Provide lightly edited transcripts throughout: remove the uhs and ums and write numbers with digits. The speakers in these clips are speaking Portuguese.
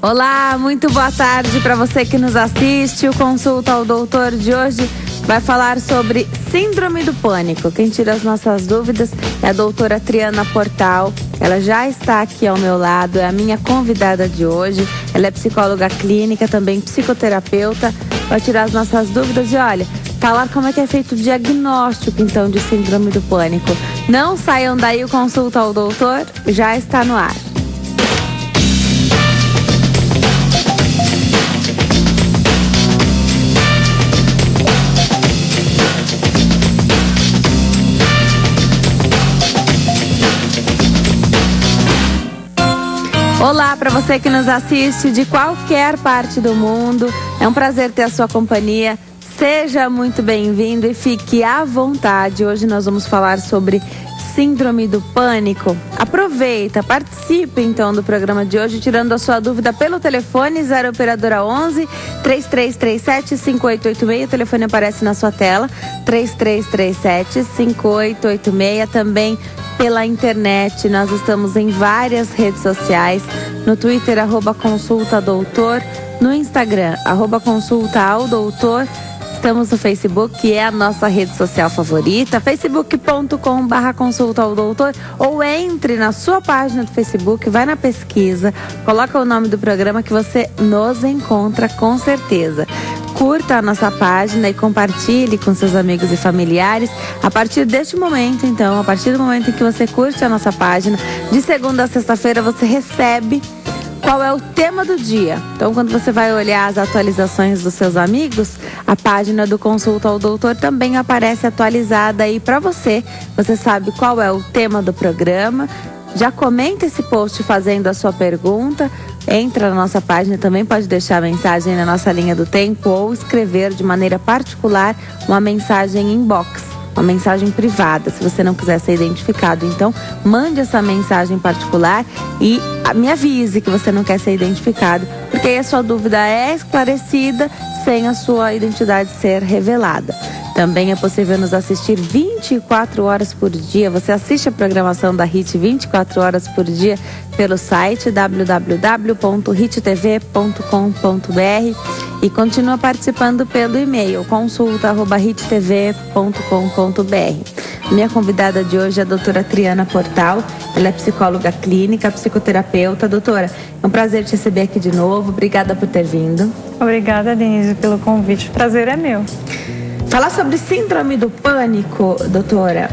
Olá, muito boa tarde para você que nos assiste. O Consulta ao Doutor de hoje vai falar sobre Síndrome do Pânico. Quem tira as nossas dúvidas é a doutora Triana Portal. Ela já está aqui ao meu lado, é a minha convidada de hoje. Ela é psicóloga clínica, também psicoterapeuta. Vai tirar as nossas dúvidas e olha, falar como é que é feito o diagnóstico então de Síndrome do Pânico. Não saiam daí, o Consulta ao Doutor já está no ar. Olá para você que nos assiste de qualquer parte do mundo. É um prazer ter a sua companhia. Seja muito bem-vindo e fique à vontade. Hoje nós vamos falar sobre Síndrome do Pânico. Aproveita, participe então do programa de hoje, tirando a sua dúvida pelo telefone 0 operadora 11 3337 5886. O telefone aparece na sua tela, 3337 5886. Também pela internet, nós estamos em várias redes sociais, no Twitter, @consultadoutor, no Instagram, @consultaaldoutor, estamos no Facebook, que é a nossa rede social favorita, facebook.com/consultaaldoutor, ou entre na sua página do Facebook, vai na pesquisa, coloca o nome do programa que você nos encontra com certeza. Curta a nossa página e compartilhe com seus amigos e familiares. A partir deste momento, então, a partir do momento em que você curte a nossa página, de segunda a sexta-feira você recebe qual é o tema do dia. Então, quando você vai olhar as atualizações dos seus amigos, a página do Consulta ao Doutor também aparece atualizada aí para você. Você sabe qual é o tema do programa. Já comenta esse post fazendo a sua pergunta. Entra na nossa página, também pode deixar a mensagem na nossa linha do tempo ou escrever de maneira particular uma mensagem inbox, uma mensagem privada, se você não quiser ser identificado. Então, mande essa mensagem particular e me avise que você não quer ser identificado, porque aí a sua dúvida é esclarecida sem a sua identidade ser revelada. Também é possível nos assistir 24 horas por dia. Você assiste a programação da HIT 24 horas por dia pelo site www.hittv.com.br e continua participando pelo e-mail consulta@hittv.com.br. Minha convidada de hoje é a doutora Triana Portal. Ela é psicóloga clínica, psicoterapeuta. Doutora, é um prazer te receber aqui de novo. Obrigada por ter vindo. Obrigada, Denise, pelo convite. O prazer é meu. Falar sobre Síndrome do Pânico, doutora,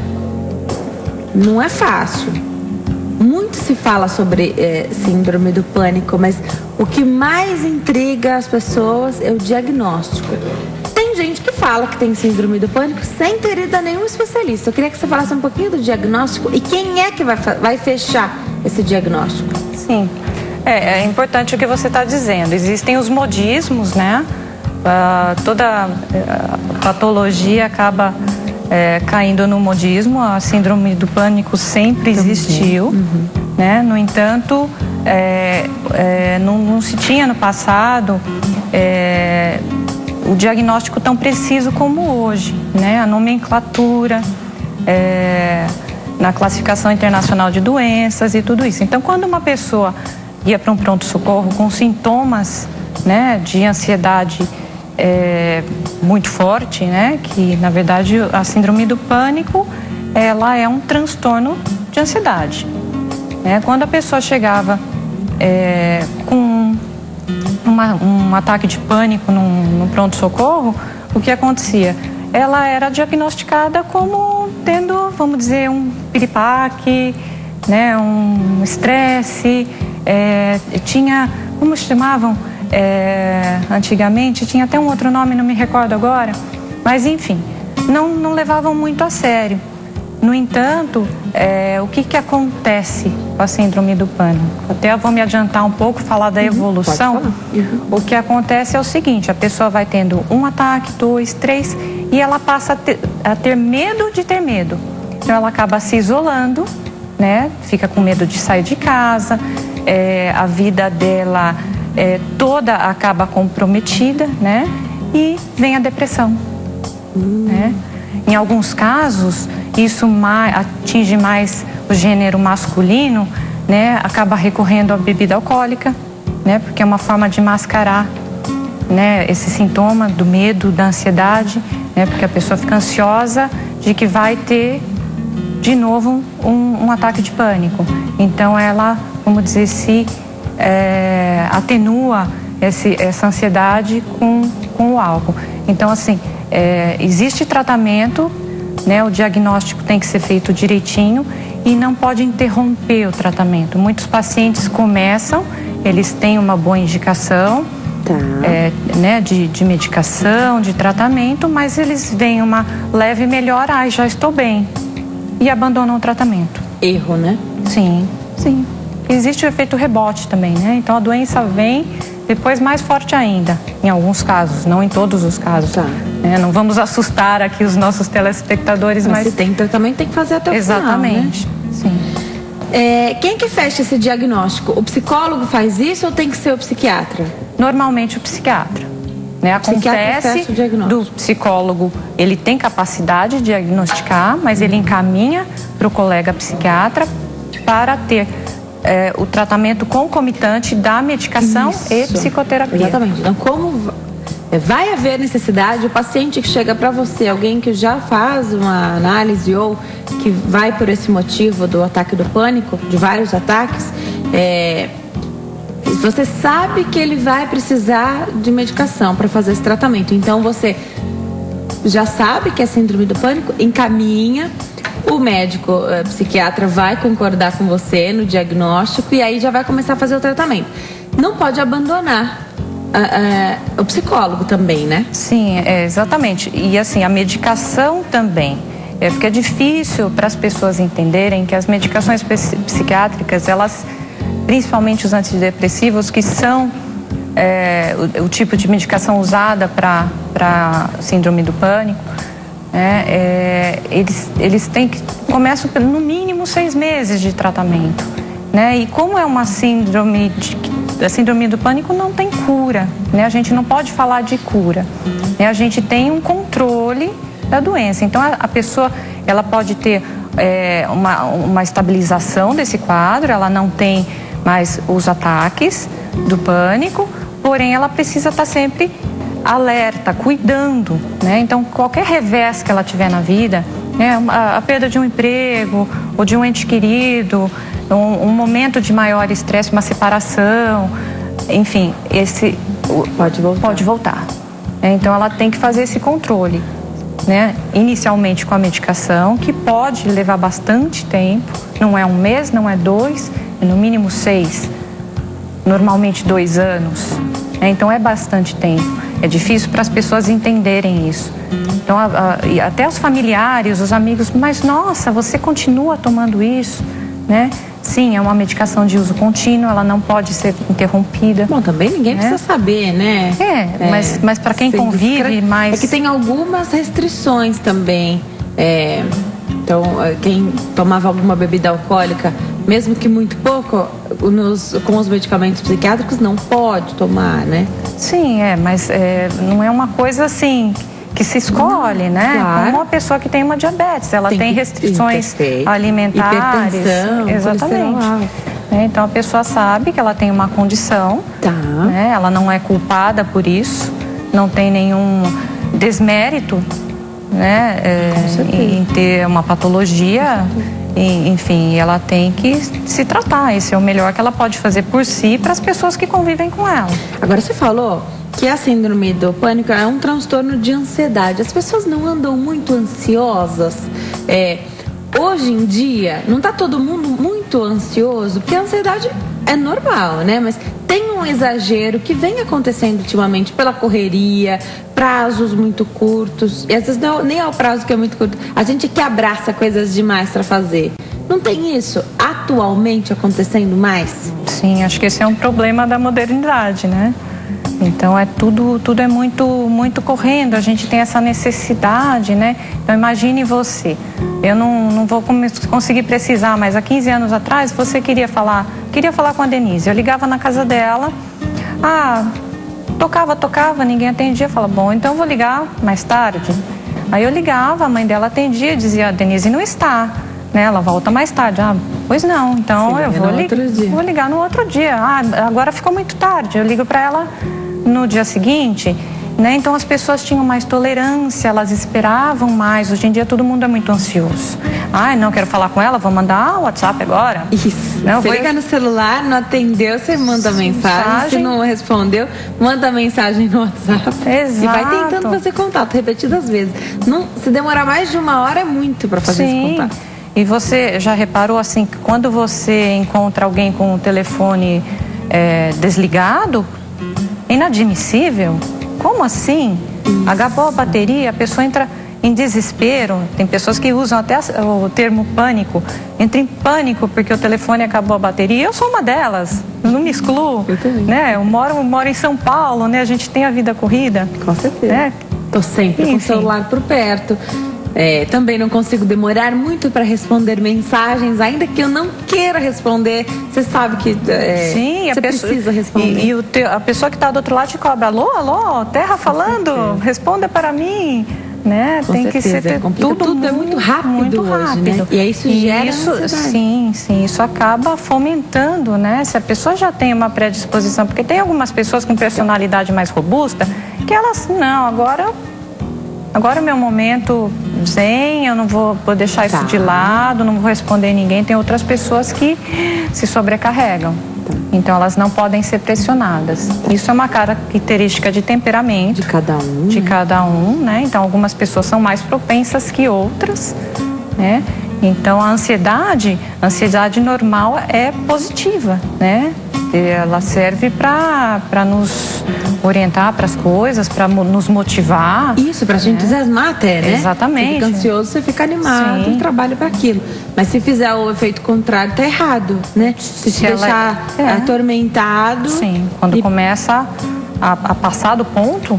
não é fácil. Muito se fala sobre Síndrome do Pânico, mas o que mais intriga as pessoas é o diagnóstico. Tem gente que fala que tem Síndrome do Pânico sem ter ido a nenhum especialista. Eu queria que você falasse um pouquinho do diagnóstico e quem é que vai fechar esse diagnóstico. Sim, é importante o que você está dizendo. Existem os modismos, né? Toda patologia acaba caindo no modismo. A síndrome do pânico sempre existiu, né? No entanto, não se tinha no passado o diagnóstico tão preciso como hoje, né? A nomenclatura, na classificação internacional de doenças e tudo isso. Então, quando uma pessoa ia para um pronto-socorro com sintomas, né, de ansiedade muito forte, né? Que na verdade a síndrome do pânico, ela é um transtorno de ansiedade, né? Quando a pessoa chegava com um ataque de pânico no pronto-socorro, o que acontecia? Ela era diagnosticada como tendo, vamos dizer, um piripaque, né? Um estresse, tinha, como chamavam? Antigamente tinha até um outro nome, não me recordo agora, mas enfim, não levavam muito a sério. No entanto, o que acontece com a síndrome do pânico? Até eu vou me adiantar um pouco, falar da evolução. O que acontece é o seguinte: a pessoa vai tendo um ataque, 2, 3, e ela passa a ter medo de ter medo. Então ela acaba se isolando, né? Fica com medo de sair de casa, a vida dela toda acaba comprometida, né? E vem a depressão, né? Em alguns casos, isso atinge mais o gênero masculino, né? Acaba recorrendo à bebida alcoólica, né? Porque é uma forma de mascarar, né, esse sintoma do medo, da ansiedade, né? Porque a pessoa fica ansiosa de que vai ter de novo um ataque de pânico. Então ela, vamos dizer, se atenua essa ansiedade com o álcool. Então, assim, existe tratamento, né? O diagnóstico tem que ser feito direitinho e não pode interromper o tratamento. Muitos pacientes começam, eles têm uma boa indicação, né, de medicação, de tratamento, mas eles veem uma leve melhora, já estou bem, e abandonam o tratamento. Erro, né? Sim, sim. Existe o efeito rebote também, né? Então a doença vem depois mais forte ainda, em alguns casos, não em todos os casos. Não vamos assustar aqui os nossos telespectadores, mas se tem tratamento, tem que fazer até o final, né? Exatamente, sim. Quem que fecha esse diagnóstico? O psicólogo faz isso ou tem que ser o psiquiatra? Normalmente o psiquiatra, né? Acontece do psicólogo, ele tem capacidade de diagnosticar, mas ele encaminha para o colega psiquiatra para ter o tratamento concomitante da medicação e psicoterapia. Exatamente. Então, como vai haver necessidade, o paciente que chega para você, alguém que já faz uma análise ou que vai por esse motivo do ataque do pânico, de vários ataques, você sabe que ele vai precisar de medicação para fazer esse tratamento. Então, você já sabe que é síndrome do pânico, encaminha. O médico psiquiatra vai concordar com você no diagnóstico e aí já vai começar a fazer o tratamento. Não pode abandonar o psicólogo também, né? Sim, exatamente. E assim, a medicação também. Porque é difícil para as pessoas entenderem que as medicações psiquiátricas, elas, principalmente os antidepressivos, que são o tipo de medicação usada para síndrome do pânico, eles têm que começam no mínimo 6 meses de tratamento, né? E como é uma síndrome a síndrome do pânico não tem cura, né? A gente não pode falar de cura, né? A gente tem um controle da doença. Então a pessoa ela pode ter uma estabilização desse quadro, ela não tem mais os ataques do pânico, porém ela precisa estar sempre alerta, cuidando, né? Então qualquer revés que ela tiver na vida, né? A perda de um emprego ou de um ente querido, um momento de maior estresse, uma separação, enfim, esse pode voltar. Então ela tem que fazer esse controle, né? Inicialmente com a medicação, que pode levar bastante tempo, não é 1 mês, não é 2, é no mínimo 6, normalmente 2 anos. Então é bastante tempo. É difícil para as pessoas entenderem isso. Então, até os familiares, os amigos, mas nossa, você continua tomando isso, né? Sim, é uma medicação de uso contínuo, ela não pode ser interrompida. Bom, também ninguém precisa saber, né? Mas para quem convive mais... É que tem algumas restrições também. Então, quem tomava alguma bebida alcoólica, mesmo que muito pouco, com os medicamentos psiquiátricos não pode tomar, né? Sim, mas não é uma coisa assim que se escolhe, né? Claro. Como uma pessoa que tem uma diabetes, ela tem restrições alimentares. Hipertensão, exatamente. Então a pessoa sabe que ela tem uma condição, né? Ela não é culpada por isso, não tem nenhum desmérito, né? Em ter uma patologia. Enfim, ela tem que se tratar. Esse é o melhor que ela pode fazer por si para as pessoas que convivem com ela. Agora, você falou que a síndrome do pânico é um transtorno de ansiedade. As pessoas não andam muito ansiosas? Hoje em dia, não está todo mundo muito ansioso? Porque a ansiedade é normal, né? Mas tem um exagero que vem acontecendo ultimamente pela correria, prazos muito curtos, e às vezes nem é o prazo que é muito curto, a gente que abraça coisas demais para fazer. Não tem isso atualmente acontecendo mais? Sim, acho que esse é um problema da modernidade, né? Então tudo é muito correndo, a gente tem essa necessidade, né? Então imagine você, eu não vou conseguir precisar, mas há 15 anos atrás você queria falar com a Denise, eu ligava na casa dela, tocava, ninguém atendia, falava, bom, então eu vou ligar mais tarde. Aí eu ligava, a mãe dela atendia, dizia, a Denise não está, né? Ela volta mais tarde. Ah, pois não, então eu vou ligar no outro dia. Ah, agora ficou muito tarde, eu ligo para ela no dia seguinte, né? Então as pessoas tinham mais tolerância, elas esperavam mais. Hoje em dia todo mundo é muito ansioso. Ah, não quero falar com ela, vou mandar o WhatsApp agora. Isso. Não, você liga no celular, não atendeu, você manda mensagem. Se não respondeu, manda mensagem no WhatsApp. Exato. E vai tentando fazer contato repetidas vezes. Não, se demorar mais de 1 hora é muito para fazer esse contato. E você já reparou assim que quando você encontra alguém com o telefone desligado, é inadmissível? Como assim? Acabou a bateria, a pessoa entra em desespero. Tem pessoas que usam até o termo pânico. Entra em pânico porque o telefone acabou a bateria. Eu sou uma delas, eu não me excluo. Eu também. Né? Eu moro em São Paulo, né? A gente tem a vida corrida. Com certeza. Né? Tô sempre com o celular por perto. Também não consigo demorar muito para responder mensagens, ainda que eu não queira responder. Você sabe que você precisa responder. E a pessoa que está do outro lado te cobra: alô, Terra falando, responda para mim. Né? Com tem certeza, que ser tudo é muito rápido hoje, né? E aí isso gera ansiedade. Sim, isso acaba fomentando, né? Se a pessoa já tem uma predisposição, porque tem algumas pessoas com personalidade mais robusta que elas, não, agora é o meu momento zen, eu não vou deixar isso de lado, não vou responder ninguém. Tem outras pessoas que se sobrecarregam. Então elas não podem ser pressionadas. Isso é uma característica de temperamento. De cada um. De cada um, né? Então algumas pessoas são mais propensas que outras, né? Então a ansiedade normal é positiva, né? Ela serve para nos orientar para as coisas, para nos motivar. Isso, para a gente entusiasmar até, né? Exatamente. Você fica ansioso, você fica animado e trabalha para aquilo. Mas se fizer o efeito contrário, tá errado, né? Se te deixar atormentado. Sim, quando começa a passar do ponto,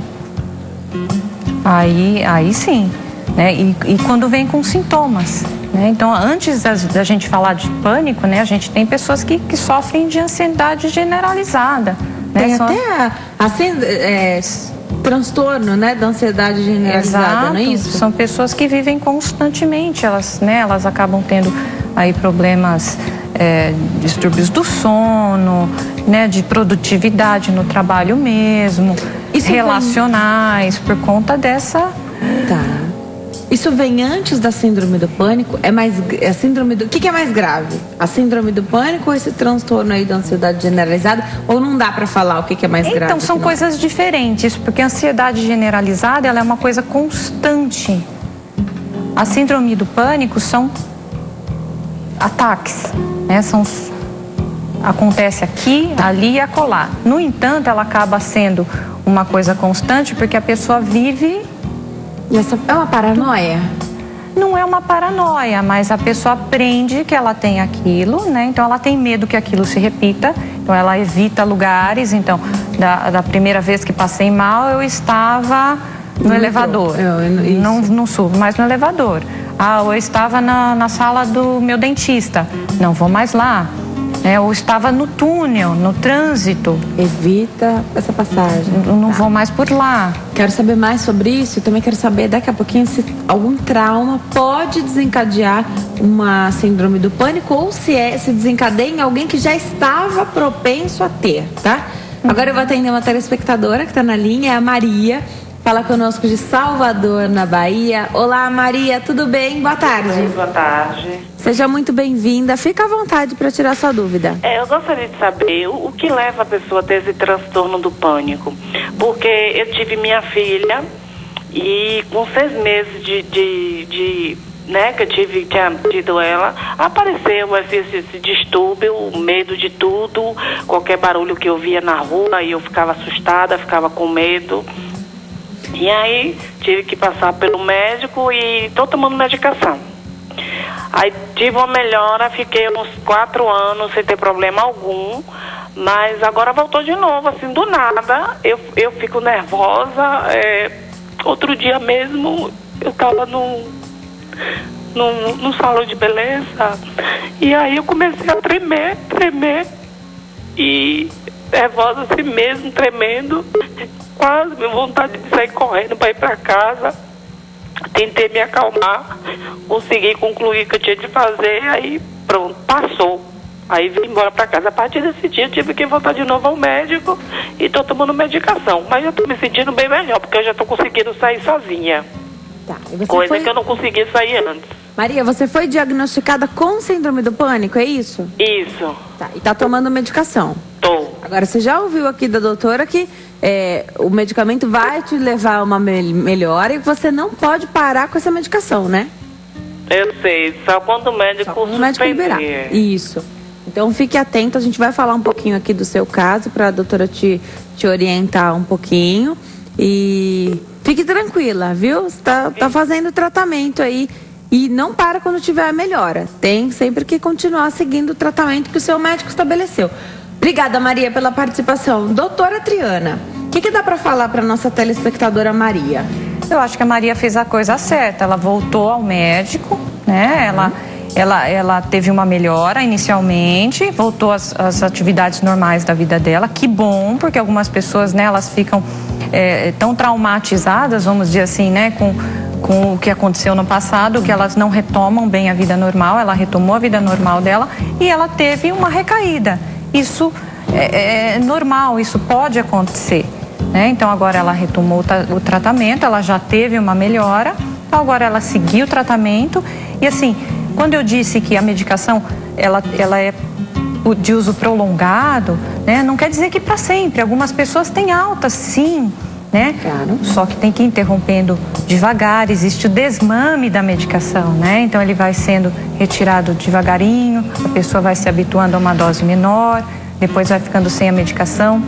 aí sim. Né? E quando vem com sintomas, né? Então antes da gente falar de pânico, né, a gente tem pessoas que sofrem de ansiedade generalizada, né? Tem até transtorno, né, da ansiedade generalizada. Exato. Não é isso? São pessoas que vivem constantemente, elas acabam tendo aí problemas, distúrbios do sono, né, de produtividade no trabalho mesmo, relacionais, por conta dessa... Isso vem antes da síndrome do pânico? A síndrome do... O que é mais grave? A síndrome do pânico ou esse transtorno aí da ansiedade generalizada? Ou não dá para falar o que é mais grave? Então, são coisas diferentes, porque a ansiedade generalizada, ela é uma coisa constante. A síndrome do pânico são ataques, né? Acontece aqui, ali e acolá. No entanto, ela acaba sendo uma coisa constante porque a pessoa vive... E essa é uma paranoia? Não é uma paranoia, mas a pessoa aprende que ela tem aquilo, né? Então ela tem medo que aquilo se repita, então ela evita lugares. Então, da primeira vez que passei mal, eu estava no elevador. Não subo mais no elevador. Eu estava na sala do meu dentista, não vou mais lá. Eu estava no túnel, no trânsito. Evita essa passagem. Não vou mais por lá. Quero saber mais sobre isso. Eu também quero saber daqui a pouquinho se algum trauma pode desencadear uma síndrome do pânico ou se desencadeia em alguém que já estava propenso a ter, tá? Agora eu vou atender uma telespectadora que está na linha, é a Maria. Fala conosco de Salvador, na Bahia. Olá, Maria, tudo bem? Boa tarde. Boa tarde. Seja muito bem-vinda. Fica à vontade para tirar sua dúvida. Eu gostaria de saber o que leva a pessoa a ter esse transtorno do pânico. Porque eu tive minha filha e com 6 meses né, que eu tinha tido ela, apareceu esse distúrbio, o medo de tudo, qualquer barulho que eu via na rua e eu ficava assustada, ficava com medo. E aí tive que passar pelo médico e estou tomando medicação. Aí tive uma melhora, fiquei uns 4 anos sem ter problema algum, mas agora voltou de novo, assim, do nada. Eu fico nervosa. Outro dia mesmo eu estava num salão de beleza e aí eu comecei a tremer e nervosa assim mesmo, tremendo. Quase me vontade de sair correndo para ir para casa. tentei me acalmar, consegui concluir o que eu tinha de fazer, aí pronto, passou. Aí vim embora pra casa. A partir desse dia eu tive que voltar de novo ao médico e tô tomando medicação. Mas eu tô me sentindo bem melhor, porque eu já tô conseguindo sair sozinha. Tá, e você coisa que eu não conseguia sair antes. Maria, você foi diagnosticada com síndrome do pânico, é isso? Isso. Tá, e tá tomando medicação? Tô. Agora, você já ouviu aqui da doutora que o medicamento vai te levar a uma melhora e você não pode parar com essa medicação, né? Eu sei, só quando o médico liberar. Isso. Então, fique atento, a gente vai falar um pouquinho aqui do seu caso, para a doutora te orientar um pouquinho. E fique tranquila, viu? Você tá fazendo tratamento aí. E não para quando tiver a melhora. Tem sempre que continuar seguindo o tratamento que o seu médico estabeleceu. Obrigada, Maria, pela participação. Doutora Triana, o que dá para falar para nossa telespectadora Maria? Eu acho que a Maria fez a coisa certa. Ela voltou ao médico, né? Ela teve uma melhora inicialmente, voltou às atividades normais da vida dela. Que bom, porque algumas pessoas, né, elas ficam tão traumatizadas, vamos dizer assim, né, com o que aconteceu no passado, que elas não retomam bem a vida normal. Ela retomou a vida normal dela e ela teve uma recaída. Isso é normal, isso pode acontecer, né? Então agora ela retomou o tratamento, ela já teve uma melhora, então agora ela seguiu o tratamento. E assim, quando eu disse que a medicação ela é de uso prolongado, né, não quer dizer que para sempre. Algumas pessoas têm alta, sim, né? Claro. Só que tem que ir interrompendo devagar. Existe o desmame da medicação, né? Então ele vai sendo retirado devagarinho, a pessoa vai se habituando a uma dose menor, depois vai ficando sem a medicação.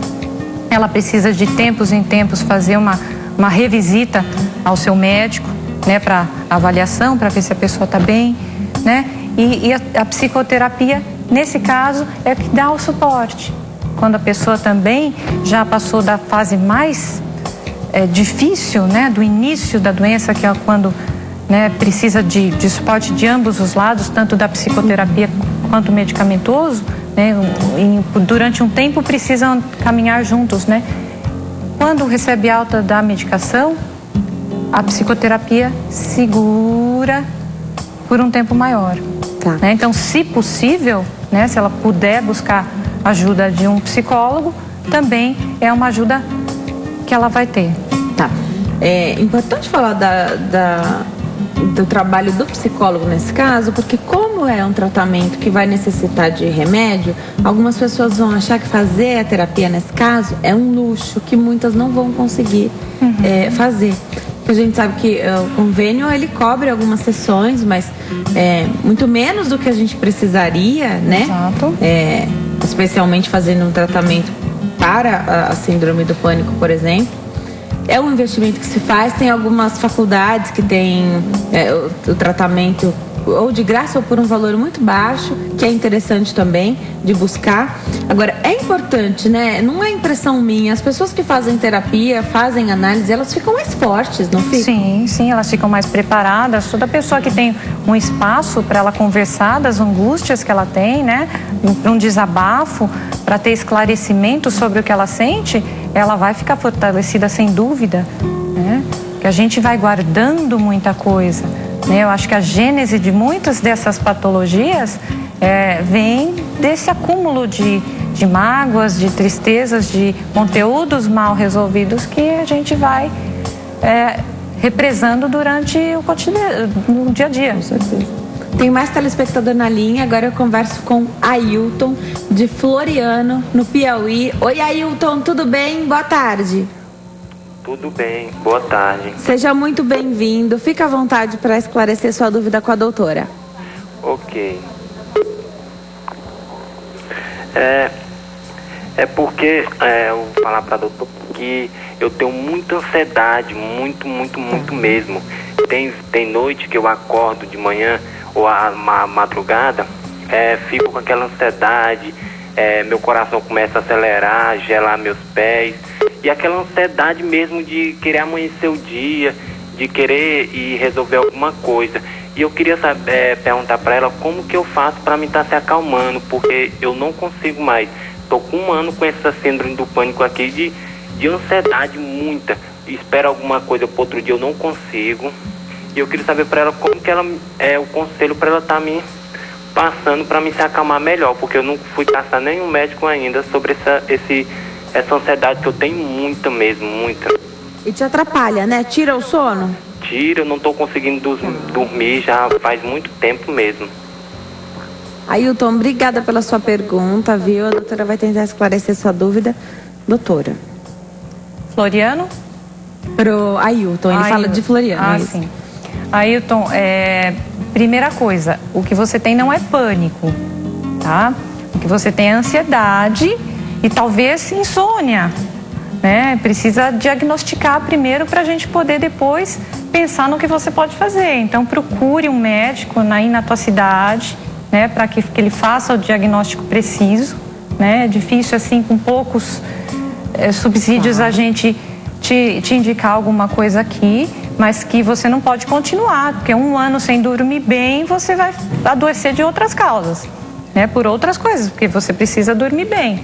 Ela precisa de tempos em tempos fazer uma revisita ao seu médico, né, para avaliação, para ver se a pessoa está bem, né? E a psicoterapia, nesse caso, é o que dá o suporte. Quando a pessoa também já passou da fase mais difícil, né, do início da doença, que é quando, né, precisa de suporte de ambos os lados, tanto da psicoterapia quanto medicamentoso, né, e durante um tempo precisam caminhar juntos, né? Quando recebe alta da medicação, a psicoterapia segura por um tempo maior. Tá. Né? Então, se possível, né, se ela puder buscar ajuda de um psicólogo, também é uma ajuda que ela vai ter. Tá. É importante falar do trabalho do psicólogo nesse caso, porque como é um tratamento que vai necessitar de remédio, algumas pessoas vão achar que fazer a terapia nesse caso é um luxo que muitas não vão conseguir fazer. Porque a gente sabe que o convênio ele cobre algumas sessões, mas muito menos do que a gente precisaria, né? Exato. Especialmente fazendo um tratamento para a síndrome do pânico, por exemplo. É um investimento que se faz. Tem algumas faculdades que tem o tratamento ou de graça ou por um valor muito baixo, que é interessante também de buscar. Agora, é importante, né? Não é impressão minha. As pessoas que fazem terapia, fazem análise, elas ficam mais fortes, não ficam? Sim, elas ficam mais preparadas. Toda pessoa que tem um espaço para ela conversar das angústias que ela tem, né? Um desabafo, para ter esclarecimento sobre o que ela sente, ela vai ficar fortalecida sem dúvida, né? Que a gente vai guardando muita coisa, né? Eu acho que a gênese de muitas dessas patologias vem desse acúmulo de mágoas, de tristezas, de conteúdos mal resolvidos que a gente vai represando durante o cotidiano, no dia a dia. Com certeza. Tem mais telespectador na linha. Agora eu converso com Ailton, de Floriano, no Piauí. Oi, Ailton, tudo bem? Boa tarde. Tudo bem, boa tarde. Seja muito bem-vindo. Fica à vontade para esclarecer sua dúvida com a doutora. Ok. Porque eu vou falar para a doutora que eu tenho muita ansiedade, muito mesmo. Tem noite que eu acordo de manhã ou à madrugada, fico com aquela ansiedade, meu coração começa a acelerar, gelar meus pés, e aquela ansiedade mesmo de querer amanhecer o dia, de querer ir resolver alguma coisa. E eu queria perguntar para ela como que eu faço para me estar se acalmando, porque eu não consigo mais. Estou com 1 ano com essa síndrome do pânico aqui, de ansiedade muita. Espero alguma coisa para outro dia, eu não consigo. E eu queria saber para ela como que ela o conselho para ela estar me passando para me se acalmar melhor, porque eu não fui caçar nenhum médico ainda sobre essa ansiedade que eu tenho muita mesmo, muita. E te atrapalha, né? Tira o sono? Tira, eu não estou conseguindo dormir já faz muito tempo mesmo. Ailton, obrigada pela sua pergunta, viu? A doutora vai tentar esclarecer sua dúvida. Doutora. Floriano? Pro Ailton, ele fala de Floriano. Sim. Ailton, primeira coisa, o que você tem não é pânico, tá? O que você tem é ansiedade e talvez insônia, né? Precisa diagnosticar primeiro para a gente poder depois pensar no que você pode fazer. Então, procure um médico aí na tua cidade, né? Para que ele faça o diagnóstico preciso, né? É difícil, assim, com poucos subsídios a gente te indicar alguma coisa aqui, mas que você não pode continuar, porque 1 ano sem dormir bem, você vai adoecer de outras causas, né? Por outras coisas, porque você precisa dormir bem.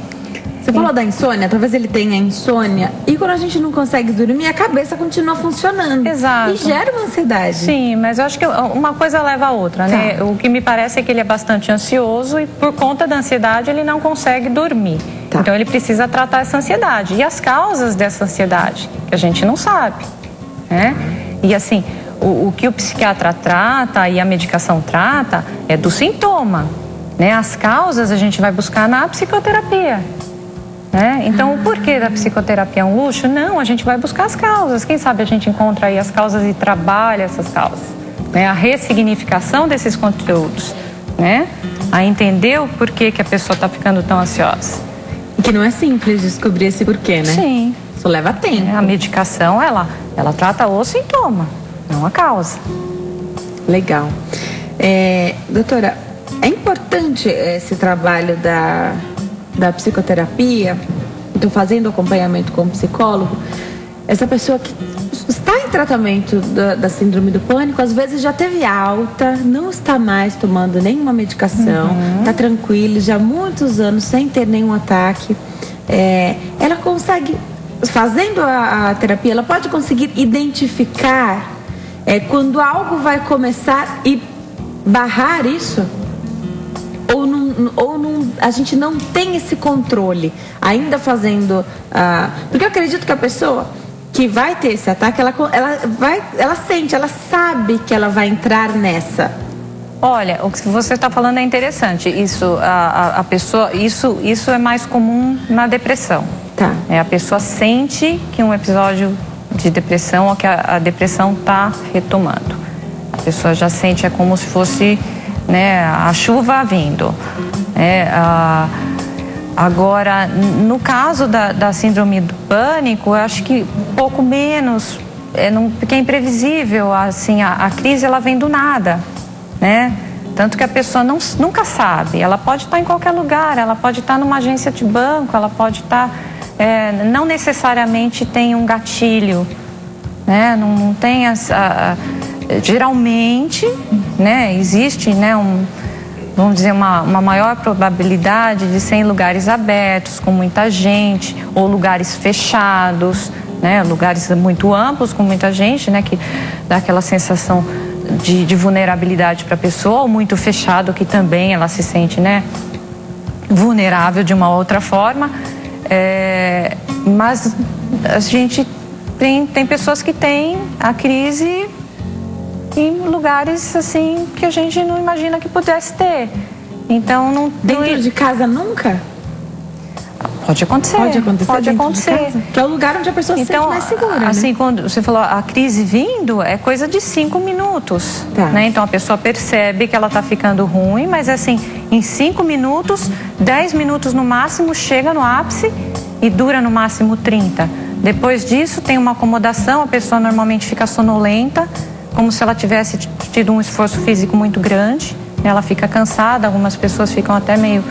Você falou da insônia, talvez ele tenha insônia, e quando a gente não consegue dormir, a cabeça continua funcionando. Exato. E gera uma ansiedade. Sim, mas eu acho que uma coisa leva a outra, né? Tá. O que me parece é que ele é bastante ansioso e por conta da ansiedade ele não consegue dormir. Tá. Então ele precisa tratar essa ansiedade. E as causas dessa ansiedade, que a gente não sabe, né? E assim, o que o psiquiatra trata e a medicação trata é do sintoma, né? As causas a gente vai buscar na psicoterapia. Né? Então, o porquê da psicoterapia é um luxo? Não, a gente vai buscar as causas. Quem sabe a gente encontra aí as causas e trabalha essas causas. Né? A ressignificação desses conteúdos. Né? A entender o porquê que a pessoa está ficando tão ansiosa. E que não é simples descobrir esse porquê, né? Sim. Isso leva tempo. A medicação, ela trata o sintoma, não a causa. Legal. Doutora, é importante esse trabalho da psicoterapia, estou fazendo acompanhamento com o psicólogo, essa pessoa que está em tratamento da síndrome do pânico, às vezes já teve alta, não está mais tomando nenhuma medicação, está tranquila, já há muitos anos sem ter nenhum ataque. Ela consegue, fazendo a terapia, ela pode conseguir identificar quando algo vai começar e barrar isso? Ou não, a gente não tem esse controle ainda fazendo porque eu acredito que a pessoa que vai ter esse ataque, ela sente, ela sabe que ela vai entrar nessa. Olha, o que você está falando é interessante. Isso, a pessoa, isso é mais comum na depressão. Tá. A pessoa sente que um episódio de depressão ou que a depressão está retomando. A pessoa já sente, é como se fosse, né, a chuva vindo. Agora, no caso da síndrome do pânico, eu acho que um pouco menos, porque é imprevisível, assim, a crise ela vem do nada, né? Tanto que a pessoa nunca sabe, ela pode estar em qualquer lugar, ela pode estar numa agência de banco, ela pode estar, não necessariamente tem um gatilho, né? Não tem geralmente, né, existe, né, vamos dizer, uma maior probabilidade de ser em lugares abertos, com muita gente, ou lugares fechados, né, lugares muito amplos, com muita gente, né, que dá aquela sensação de vulnerabilidade para a pessoa, ou muito fechado, que também ela se sente, né, vulnerável de uma outra forma. Mas a gente tem pessoas que têm a crise em lugares assim que a gente não imagina que pudesse ter. Então não dentro de casa nunca? Pode acontecer. Pode acontecer. Que é o lugar onde a pessoa se sente mais segura. Assim, né? Quando você falou a crise vindo, é coisa de 5 minutos. Tá. Né? Então a pessoa percebe que ela está ficando ruim, mas assim, em 5 minutos, 10 minutos no máximo, chega no ápice e dura no máximo 30. Depois disso tem uma acomodação, a pessoa normalmente fica sonolenta, como se ela tivesse tido um esforço físico muito grande. Ela fica cansada, algumas pessoas ficam até meio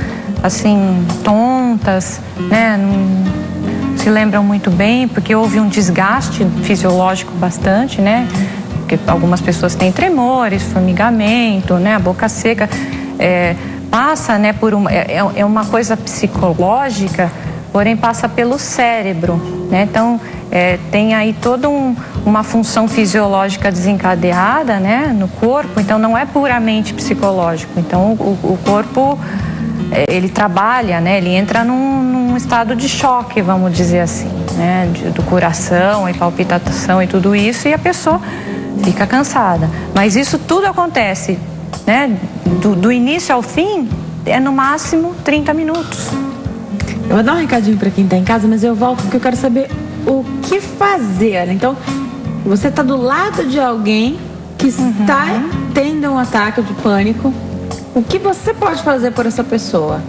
assim, tontas, né? Não se lembram muito bem, porque houve um desgaste fisiológico bastante, né? Porque algumas pessoas têm tremores, formigamento, né? A boca seca, passa, né, por uma coisa psicológica, porém passa pelo cérebro, né? Então, tem aí todo uma função fisiológica desencadeada, né, no corpo, então não é puramente psicológico. Então o corpo, ele trabalha, né, ele entra num estado de choque, vamos dizer assim, né, do coração e palpitação e tudo isso, e a pessoa fica cansada. Mas isso tudo acontece, né, do início ao fim, é no máximo 30 minutos. Eu vou dar um recadinho para quem está em casa, mas eu volto porque eu quero saber o que fazer. Então, você está do lado de alguém que está tendo um ataque de pânico. O que você pode fazer por essa pessoa,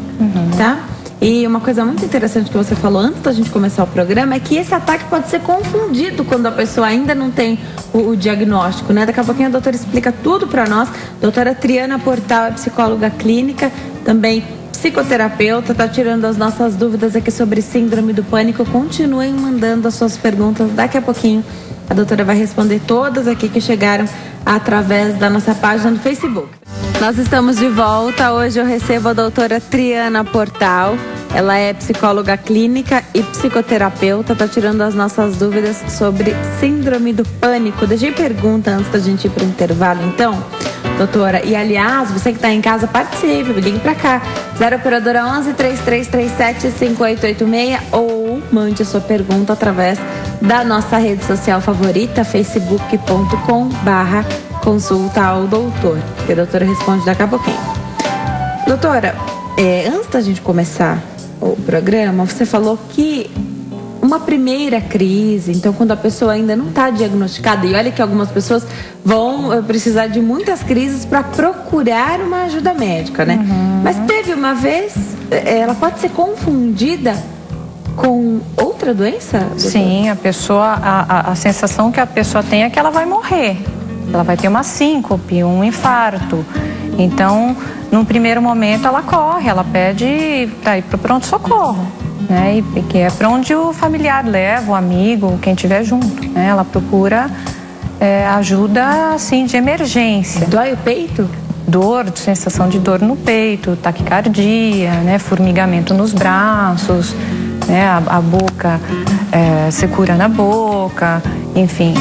tá? E uma coisa muito interessante que você falou antes da gente começar o programa é que esse ataque pode ser confundido quando a pessoa ainda não tem o diagnóstico, né? Daqui a pouquinho a doutora explica tudo para nós. Doutora Triana Portal é psicóloga clínica, também psicoterapeuta, tá tirando as nossas dúvidas aqui sobre síndrome do pânico. Continuem mandando as suas perguntas. Daqui a pouquinho a doutora vai responder todas aqui que chegaram através da nossa página no Facebook. Nós estamos de volta. Hoje eu recebo a doutora Triana Portal. Ela é psicóloga clínica e psicoterapeuta. Tá tirando as nossas dúvidas sobre síndrome do pânico. Deixei pergunta antes da gente ir para o intervalo, então, doutora. E aliás, você que está em casa, participe, ligue para cá. 0 operadora 11 3337 5886 ou mande a sua pergunta através da nossa rede social favorita, facebook.com/consulta ao doutor, que a doutora responde daqui a pouquinho. Doutora, antes da gente começar o programa, você falou que uma primeira crise, então quando a pessoa ainda não está diagnosticada, e olha que algumas pessoas vão precisar de muitas crises para procurar uma ajuda médica, né? Mas teve uma vez, ela pode ser confundida com outra doença? Doutora? Sim, a pessoa, a sensação que a pessoa tem é que ela vai morrer. Ela vai ter uma síncope, um infarto. Então, num primeiro momento, ela corre, ela pede para ir para o pronto-socorro, né? E que é para onde o familiar leva, o amigo, quem estiver junto, né? Ela procura ajuda, assim, de emergência. Dói o peito? Dor, sensação de dor no peito, taquicardia, né? Formigamento nos braços, né? A boca, secura na boca, enfim,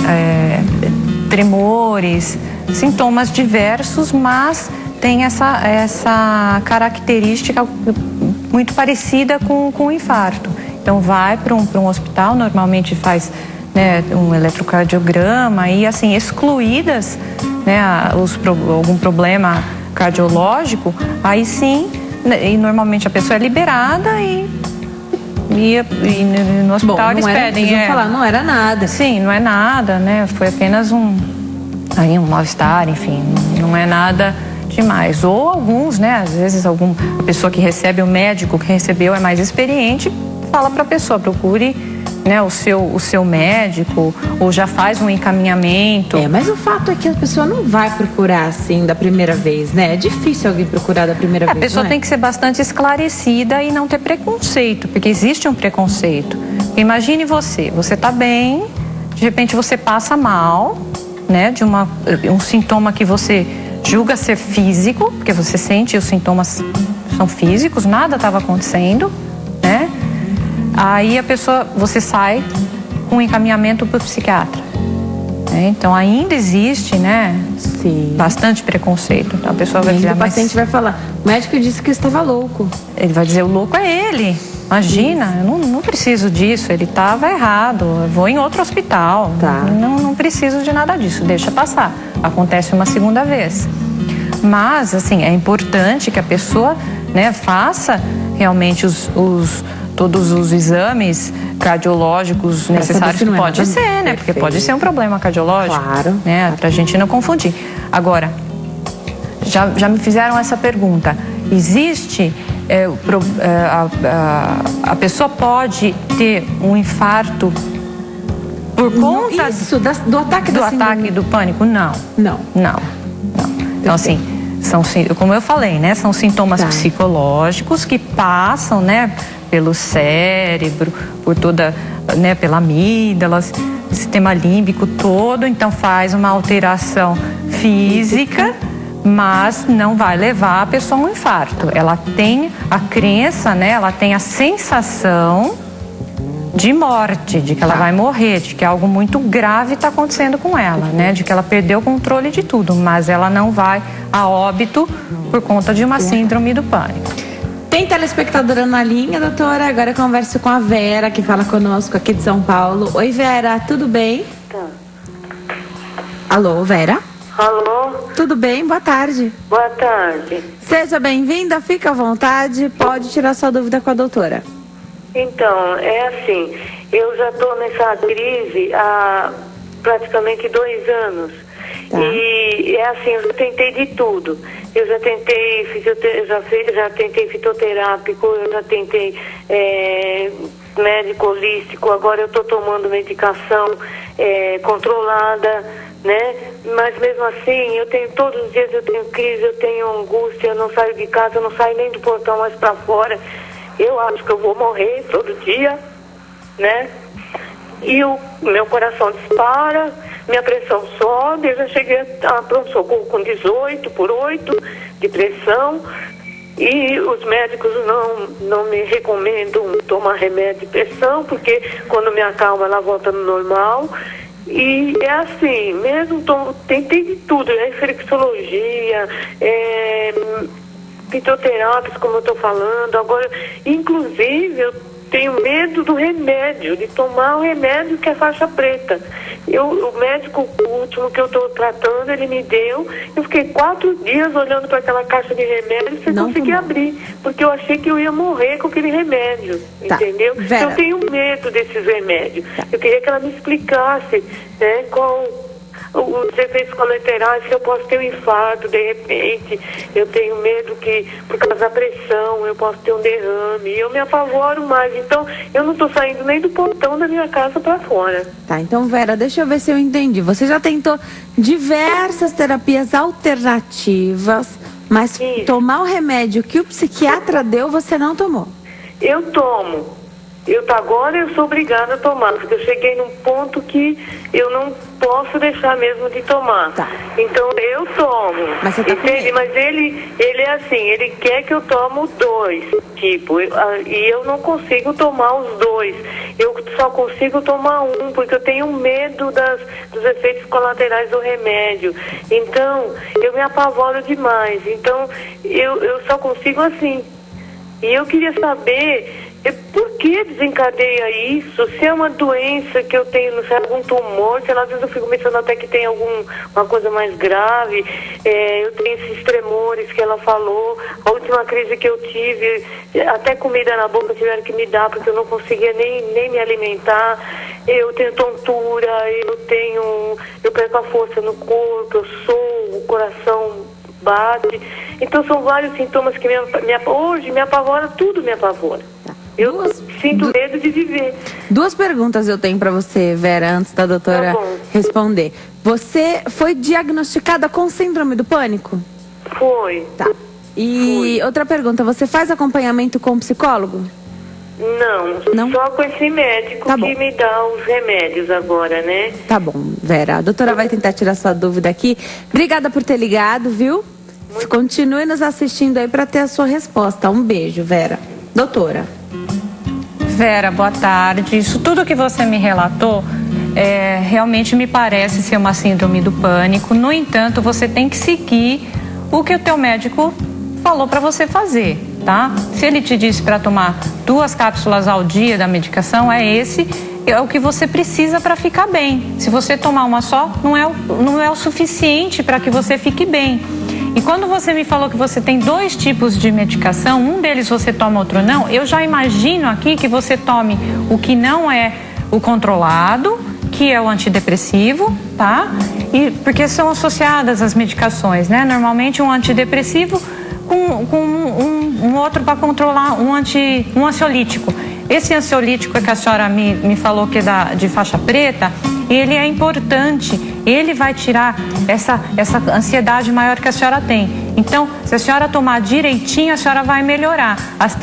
tremores, sintomas diversos, mas tem essa característica muito parecida com o infarto. Então vai para um hospital, normalmente faz, né, um eletrocardiograma e assim, excluídas, né, algum problema cardiológico, aí sim, e normalmente a pessoa é liberada e no hospital eles pedem. Vocês vão falar, não era nada. Sim, não é nada, né? Foi apenas um mal-estar, enfim, não é nada demais. Ou alguns, né? Às vezes a pessoa que recebe, o médico que recebeu é mais experiente, fala para a pessoa, procure, né, o seu médico, ou já faz um encaminhamento. Mas o fato é que a pessoa não vai procurar assim da primeira vez, né? É difícil alguém procurar da primeira vez. A pessoa tem que ser bastante esclarecida e não ter preconceito, porque existe um preconceito. Imagine você está bem, de repente você passa mal, né, de um sintoma que você julga ser físico, porque você sente os sintomas são físicos, nada estava acontecendo, né? Aí você sai com um encaminhamento para o psiquiatra. Então ainda existe, né? Sim. Bastante preconceito. Então a pessoa vai dizer, o paciente vai falar, o médico disse que eu estava louco. Ele vai dizer, o louco é ele. Imagina, eu não preciso disso, ele estava errado, eu vou em outro hospital. Tá. Não preciso de nada disso, deixa passar. Acontece uma segunda vez. Mas, assim, é importante que a pessoa, né, faça realmente todos os exames cardiológicos necessários, que pode ser, né? Porque pode ser um problema cardiológico. Claro. Né? Pra gente não confundir. Agora, já me fizeram essa pergunta. Existe... a pessoa pode ter um infarto por conta do ataque do pânico? Não. Então, assim, como eu falei, né, são sintomas psicológicos que passam, né, pelo cérebro, por toda, né, pela amígdala, sistema límbico todo, então faz uma alteração física, mas não vai levar a pessoa a um infarto. Ela tem a crença, né, ela tem a sensação de morte, de que ela vai morrer, de que algo muito grave está acontecendo com ela, né? De que ela perdeu o controle de tudo, mas ela não vai a óbito por conta de uma síndrome do pânico. Tem telespectadora na linha, doutora? Agora eu converso com a Vera, que fala conosco aqui de São Paulo. Oi, Vera, tudo bem? Tá. Alô, Vera? Alô? Tudo bem? Boa tarde. Boa tarde. Seja bem-vinda, fica à vontade, pode tirar sua dúvida com a doutora. Então, é assim, eu já estou nessa crise há praticamente 2 anos. Tá. E é assim, eu já tentei de tudo. Eu já tentei já tentei fitoterápico, eu já tentei médico holístico, agora eu estou tomando medicação controlada, né? Mas mesmo assim, todos os dias eu tenho crise, eu tenho angústia, eu não saio de casa, eu não saio nem do portão mais para fora. Eu acho que eu vou morrer todo dia, né? E o meu coração dispara, minha pressão sobe, eu já cheguei a pronto-socorro com 18/8 de pressão e os médicos não me recomendam tomar remédio de pressão, porque quando me acalma ela volta no normal. E é assim, mesmo tentei de tudo, infectologia, fitoterápicos, como eu estou falando, agora, inclusive, eu tenho medo do remédio, de tomar o remédio que é faixa preta. O médico último que eu estou tratando, ele me deu, eu fiquei 4 dias olhando para aquela caixa de remédio sem conseguir abrir, porque eu achei que eu ia morrer com aquele remédio, entendeu? Vera. Eu tenho medo desses remédios. Eu queria que ela me explicasse, né, qual os efeitos colaterais, se eu posso ter um infarto de repente, eu tenho medo que por causa da pressão eu posso ter um derrame, e eu me apavoro mais, então eu não estou saindo nem do portão da minha casa para fora. Tá, então Vera, deixa eu ver se eu entendi. Você já tentou diversas terapias alternativas, mas tomar o remédio que o psiquiatra deu, você não tomou? Eu tomo. Agora eu sou obrigada a tomar, porque eu cheguei num ponto que eu não posso deixar mesmo de tomar. Tá. Então eu tomo. Mas você tá entende? Mas ele é assim, ele quer que eu tomo 2, tipo, e eu não consigo tomar os 2. Eu só consigo tomar 1, porque eu tenho medo dos efeitos colaterais do remédio. Então, eu me apavoro demais. Então, eu só consigo assim. E eu queria saber por que desencadeia isso? Se é uma doença que eu tenho, não sei, algum tumor, sei lá, às vezes eu fico pensando até que tem uma coisa mais grave. Eu tenho esses tremores que ela falou. A última crise que eu tive, até comida na boca tiveram que me dar, porque eu não conseguia nem me alimentar. Eu tenho tontura, eu perco a força no corpo, o coração bate. Então são vários sintomas que hoje me apavora, tudo me apavora. Eu sinto medo de viver. 2 perguntas eu tenho para você, Vera, antes da doutora responder. Você foi diagnosticada com síndrome do pânico? Foi. Tá. E outra pergunta, você faz acompanhamento com psicólogo? Não, só com esse médico que me dá os remédios agora, né? Tá bom, Vera. A doutora vai tentar tirar sua dúvida aqui. Obrigada por ter ligado, viu? Continue nos assistindo aí para ter a sua resposta. Um beijo, Vera. Doutora. Vera, boa tarde. Isso tudo que você me relatou realmente me parece ser uma síndrome do pânico. No entanto, você tem que seguir o que o teu médico falou para você fazer, tá? Se ele te disse para tomar 2 cápsulas ao dia da medicação, é o que você precisa para ficar bem. Se você tomar uma só, não é o suficiente para que você fique bem. E quando você me falou que você tem 2 tipos de medicação, um deles você toma, outro não, eu já imagino aqui que você tome o que não é o controlado, que é o antidepressivo, tá? Porque são associadas as medicações, né? Normalmente um antidepressivo com um outro para controlar, um ansiolítico. Esse ansiolítico que a senhora me falou que é de faixa preta, ele é importante, ele vai tirar essa ansiedade maior que a senhora tem. Então, se a senhora tomar direitinho, a senhora vai melhorar. As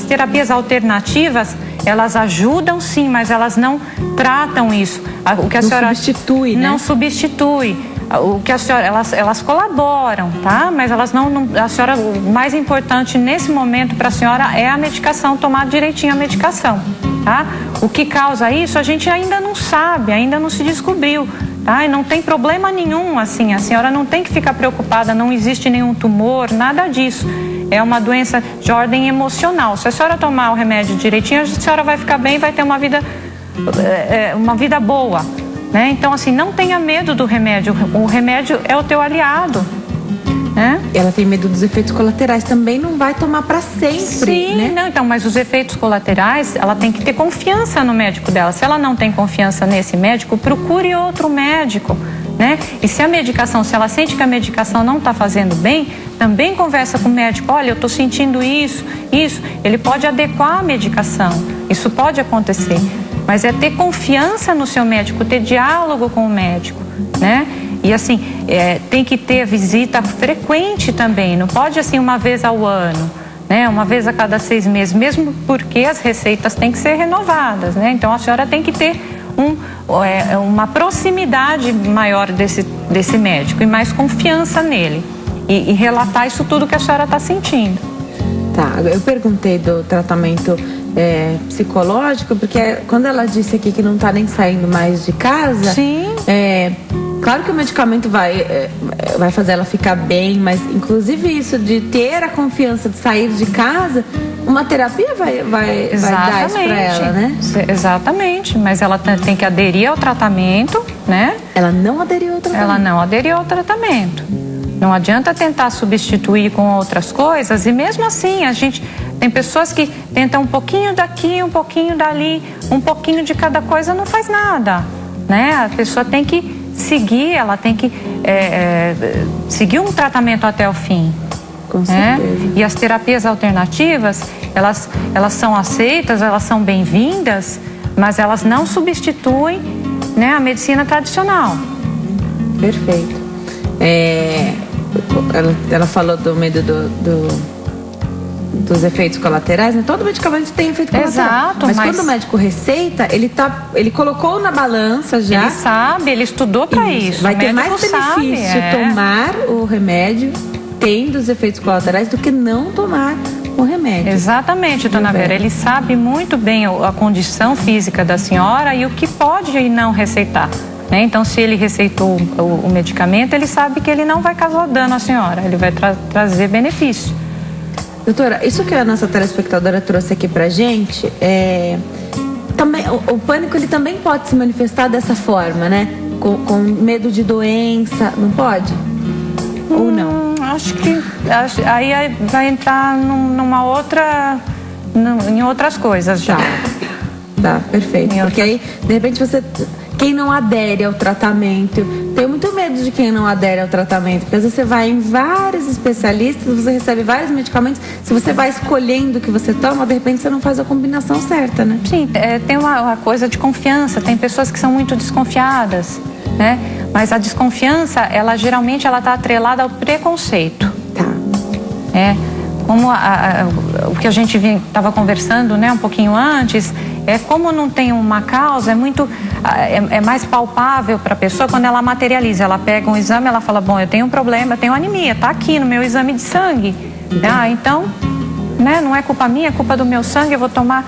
terapias alternativas, elas ajudam sim, mas elas não tratam isso. O que a senhora substitui, né? Não substitui. O que a senhora, elas colaboram, tá? Mas elas a senhora, o mais importante nesse momento para a senhora é a medicação, tomar direitinho a medicação. tá? O que causa isso a gente ainda não sabe, ainda não se descobriu, tá? E não tem problema nenhum, assim, a senhora não tem que ficar preocupada, não existe nenhum tumor, nada disso. É uma doença de ordem emocional. Se a senhora tomar o remédio direitinho, a senhora vai ficar bem e vai ter uma vida boa, né? Então, assim, não tenha medo do remédio. O remédio é o teu aliado, né? Ela tem medo dos efeitos colaterais, também não vai tomar para sempre. Sim, né? Não, então, mas os efeitos colaterais, ela tem que ter confiança no médico dela. Se ela não tem confiança nesse médico, procure outro médico, né? E se ela sente que a medicação não está fazendo bem, também conversa com o médico. Olha, eu estou sentindo isso. Ele pode adequar a medicação. Isso pode acontecer. Mas é ter confiança no seu médico, ter diálogo com o médico, né? E assim, tem que ter visita frequente também. Não pode assim uma vez ao ano, né? Uma vez a cada 6 meses, mesmo porque as receitas têm que ser renovadas, né? Então a senhora tem que ter uma proximidade maior desse médico e mais confiança nele. E relatar isso tudo que a senhora está sentindo. Tá, eu perguntei do tratamento psicológico, porque quando ela disse aqui que não está nem saindo mais de casa, sim, claro que o medicamento vai fazer ela ficar bem, mas inclusive isso de ter a confiança de sair de casa, uma terapia vai dar isso para ela, né? Exatamente, mas ela tem que aderir ao tratamento, né? Ela não aderiu ao tratamento. Ela não aderiu ao tratamento. Não adianta tentar substituir com outras coisas, e mesmo assim tem pessoas que tentam um pouquinho daqui, um pouquinho dali, um pouquinho de cada coisa, não faz nada, né? A pessoa tem que seguir, ela tem que seguir um tratamento até o fim. Com certeza. Né? E as terapias alternativas, elas são aceitas, elas são bem-vindas, mas elas não substituem, né, a medicina tradicional. Perfeito. Ela falou do medo dos efeitos colaterais, né? Todo medicamento tem efeito colateral. Exato, mas quando o médico receita, ele colocou na balança já. Ele sabe, ele estudou para isso. Vai ter mais benefício tomar o remédio tendo os efeitos colaterais do que não tomar o remédio. Exatamente, dona Vera. Ele sabe muito bem a condição física da senhora e o que pode e não receitar. Então, se ele receitou o medicamento, ele sabe que ele não vai causar dano à senhora, ele vai trazer benefício. Doutora, isso que a nossa telespectadora trouxe aqui pra gente, também, o pânico ele também pode se manifestar dessa forma, né? Com medo de doença, não pode? Ou não? Acho que aí vai entrar em outras coisas já. Tá, perfeito. Porque aí, de repente, quem não adere ao tratamento, tenho muito medo de quem não adere ao tratamento, porque às vezes você vai em vários especialistas, você recebe vários medicamentos, se você vai escolhendo o que você toma, de repente você não faz a combinação certa, né? Sim, tem uma coisa de confiança, tem pessoas que são muito desconfiadas, né? Mas a desconfiança, geralmente ela está atrelada ao preconceito. Tá. Como o que a gente estava conversando, né, um pouquinho antes, como não tem uma causa, é mais palpável para a pessoa quando ela materializa. Ela pega um exame, ela fala, bom, eu tenho um problema, eu tenho anemia, está aqui no meu exame de sangue. Então, né, não é culpa minha, é culpa do meu sangue, eu vou tomar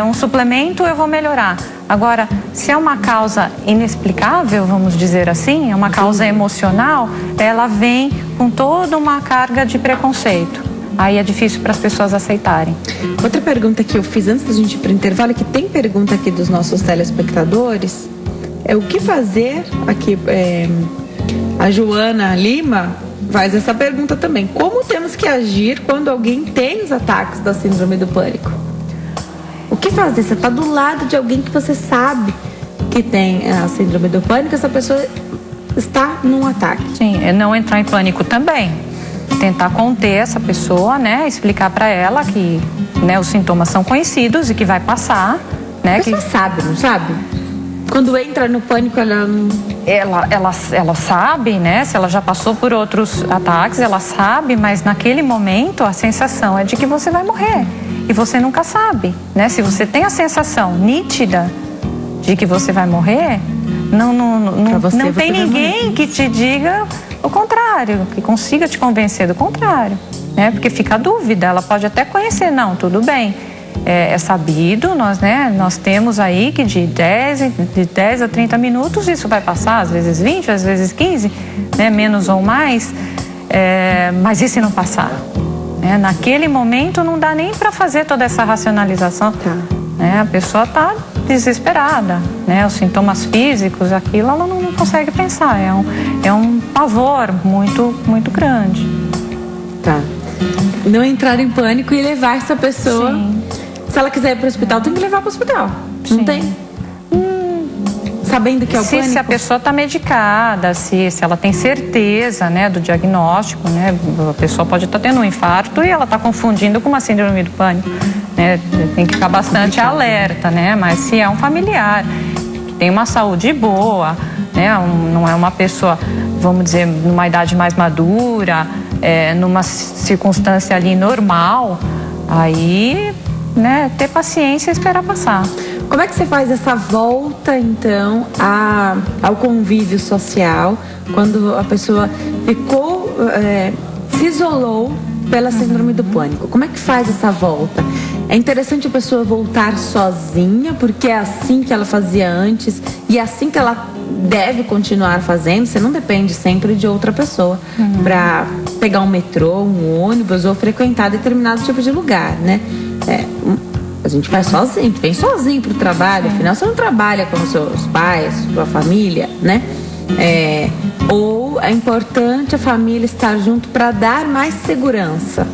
um suplemento, eu vou melhorar. Agora, se é uma causa inexplicável, vamos dizer assim, é uma causa emocional, ela vem com toda uma carga de preconceito. Aí é difícil para as pessoas aceitarem. Outra pergunta que eu fiz antes da gente ir para o intervalo, que tem pergunta aqui dos nossos telespectadores, é o que fazer aqui, a Joana Lima faz essa pergunta também. Como temos que agir quando alguém tem os ataques da síndrome do pânico? O que fazer? Você está do lado de alguém que você sabe que tem a síndrome do pânico, essa pessoa está num ataque. Sim, é não entrar em pânico também. Tentar conter essa pessoa, né? Explicar para ela que, né, os sintomas são conhecidos e que vai passar, né? A pessoa sabe, não sabe? Quando entra no pânico, ela sabe, né? Se ela já passou por outros ataques, ela sabe, mas naquele momento a sensação é de que você vai morrer. E você nunca sabe, né? Se você tem a sensação nítida de que você vai morrer, não tem ninguém que te diga o contrário, que consiga te convencer do contrário, né? Porque fica a dúvida, ela pode até conhecer, não, tudo bem, é sabido, nós temos aí que de 10 a 30 minutos isso vai passar, às vezes 20, às vezes 15, né, menos ou mais, mas e se não passar? Naquele momento não dá nem para fazer toda essa racionalização. A pessoa está desesperada, os sintomas físicos, aquilo ela não consegue pensar, é um pavor muito, muito grande. Tá. Não entrar em pânico e levar essa pessoa. Sim. Se ela quiser ir para o hospital, tem que levar para o hospital. Sim. Não tem? Sabendo que é o pânico? Se a pessoa está medicada, se ela tem certeza, do diagnóstico, a pessoa pode estar tendo um infarto e ela está confundindo com uma síndrome do pânico. Tem que ficar bastante alerta, mas se é um familiar que tem uma saúde boa, não é uma pessoa, vamos dizer, numa idade mais madura, numa circunstância ali normal, aí, ter paciência e esperar passar. Como é que você faz essa volta, então, ao convívio social, quando a pessoa ficou, se isolou pela síndrome do pânico? Como é que faz essa volta? É interessante a pessoa voltar sozinha, porque é assim que ela fazia antes e é assim que ela deve continuar fazendo. Você não depende sempre de outra pessoa para pegar um metrô, um ônibus ou frequentar determinado tipo de lugar, né? A gente vai sozinho, a gente vem sozinho pro trabalho, afinal você não trabalha com os seus pais, sua família, né? Ou é importante a família estar junto para dar mais segurança?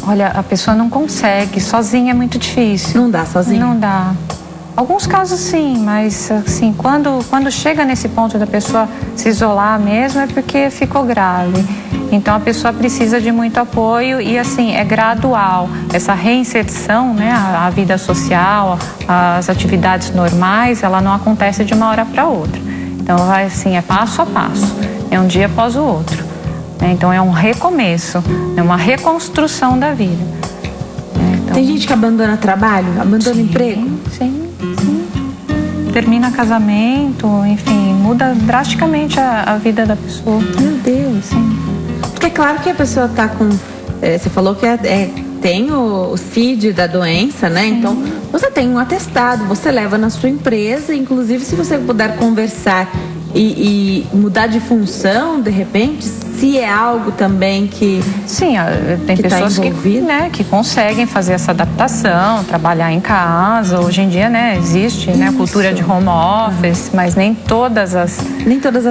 Olha, a pessoa não consegue, sozinha é muito difícil. Não dá sozinha? Não dá. Alguns casos sim, mas assim, quando chega nesse ponto da pessoa se isolar mesmo é porque ficou grave. Então a pessoa precisa de muito apoio e assim, é gradual. Essa reinserção, a vida social, as atividades normais, ela não acontece de uma hora para outra. Então vai assim, é passo a passo, é um dia após o outro. Então é um recomeço, é uma reconstrução da vida. Então... Tem gente que abandona trabalho, abandona emprego? Sim. Termina casamento, enfim, muda drasticamente a vida da pessoa. Meu Deus, sim. Porque é claro que a pessoa está com... você falou que tem o CID da doença, né? Sim. Então, você tem um atestado, você leva na sua empresa, inclusive se você puder conversar e mudar de função, de repente, se é algo também que... Sim, tem pessoas que conseguem fazer essa adaptação, trabalhar em casa. Hoje em dia, existe a cultura de home office, mas nem todas as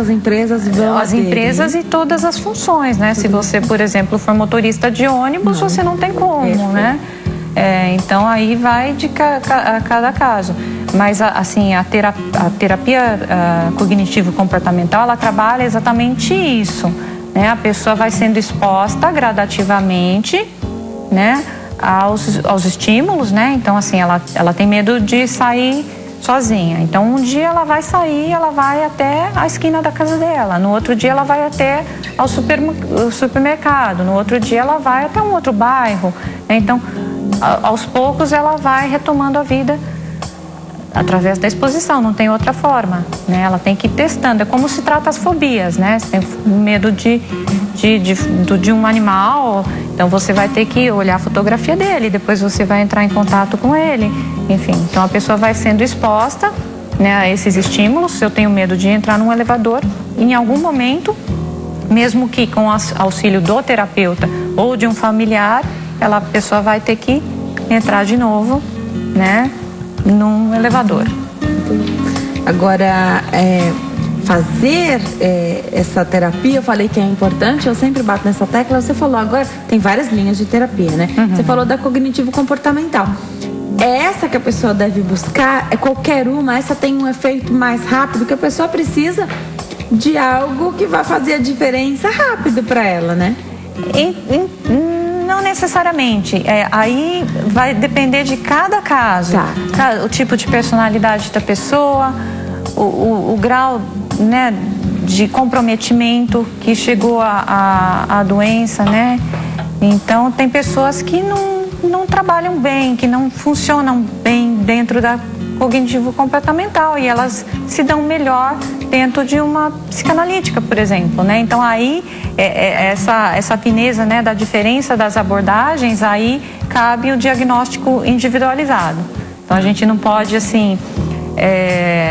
empresas vão as empresas e todas as funções, Se você, por exemplo, for motorista de ônibus, você não tem como, então aí vai de cada caso. Mas assim, a terapia cognitivo-comportamental, ela trabalha exatamente isso, A pessoa vai sendo exposta gradativamente, aos estímulos, Então assim, ela tem medo de sair sozinha. Então um dia ela vai sair, ela vai até a esquina da casa dela. No outro dia ela vai até ao supermercado. No outro dia ela vai até um outro bairro. Então aos poucos ela vai retomando a vida através da exposição, não tem outra forma, Ela tem que ir testando, é como se trata as fobias, Você tem medo de um animal, então você vai ter que olhar a fotografia dele, depois você vai entrar em contato com ele, enfim, então a pessoa vai sendo exposta, a esses estímulos. Se eu tenho medo de entrar num elevador, em algum momento, mesmo que com auxílio do terapeuta ou de um familiar, a pessoa vai ter que entrar de novo, num elevador. Agora, fazer essa terapia, eu falei que é importante, eu sempre bato nessa tecla. Você falou agora, tem várias linhas de terapia, Você falou da cognitivo-comportamental. É essa que a pessoa deve buscar? É qualquer uma? Essa tem um efeito mais rápido, que a pessoa precisa de algo que vai fazer a diferença rápido para ela, Não necessariamente. Aí vai depender de cada caso. O tipo de personalidade da pessoa, o grau, de comprometimento que chegou a doença, Então, tem pessoas que não trabalham bem, que não funcionam bem dentro da cognitivo-comportamental e elas se dão melhor dentro de uma psicanalítica, por exemplo, né? Então aí essa fineza, né, da diferença das abordagens, aí cabe o diagnóstico individualizado. Então a gente não pode assim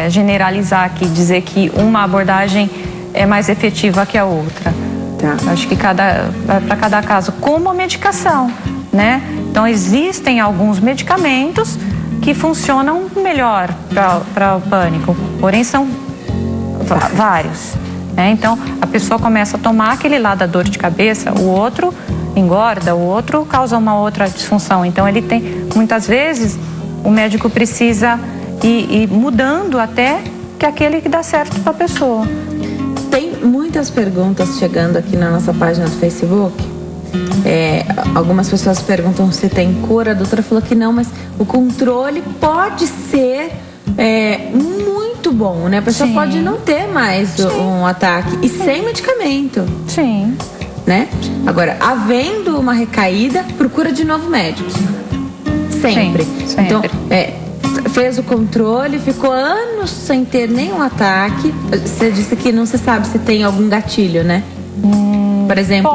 generalizar aqui, dizer que uma abordagem é mais efetiva que a outra. Tá. Acho que para cada caso, como a medicação, né? Então existem alguns medicamentos que funcionam melhor para o pânico, porém são vários, né? Então a pessoa começa a tomar aquele lá da dor de cabeça, o outro engorda, o outro causa uma outra disfunção. Então ele tem, muitas vezes o médico precisa ir mudando até que aquele que dá certo para a pessoa. Tem muitas perguntas chegando aqui na nossa página do Facebook. Algumas pessoas perguntam se tem cura. A doutora falou que não, mas o controle pode ser muito bom, né? A pessoa pode não ter mais um ataque e sem medicamento. Sim. Né? Agora, havendo uma recaída, procura de novo médico. Sempre. Então, fez o controle, ficou anos sem ter nenhum ataque. Você disse que não se sabe se tem algum gatilho, né? Por exemplo...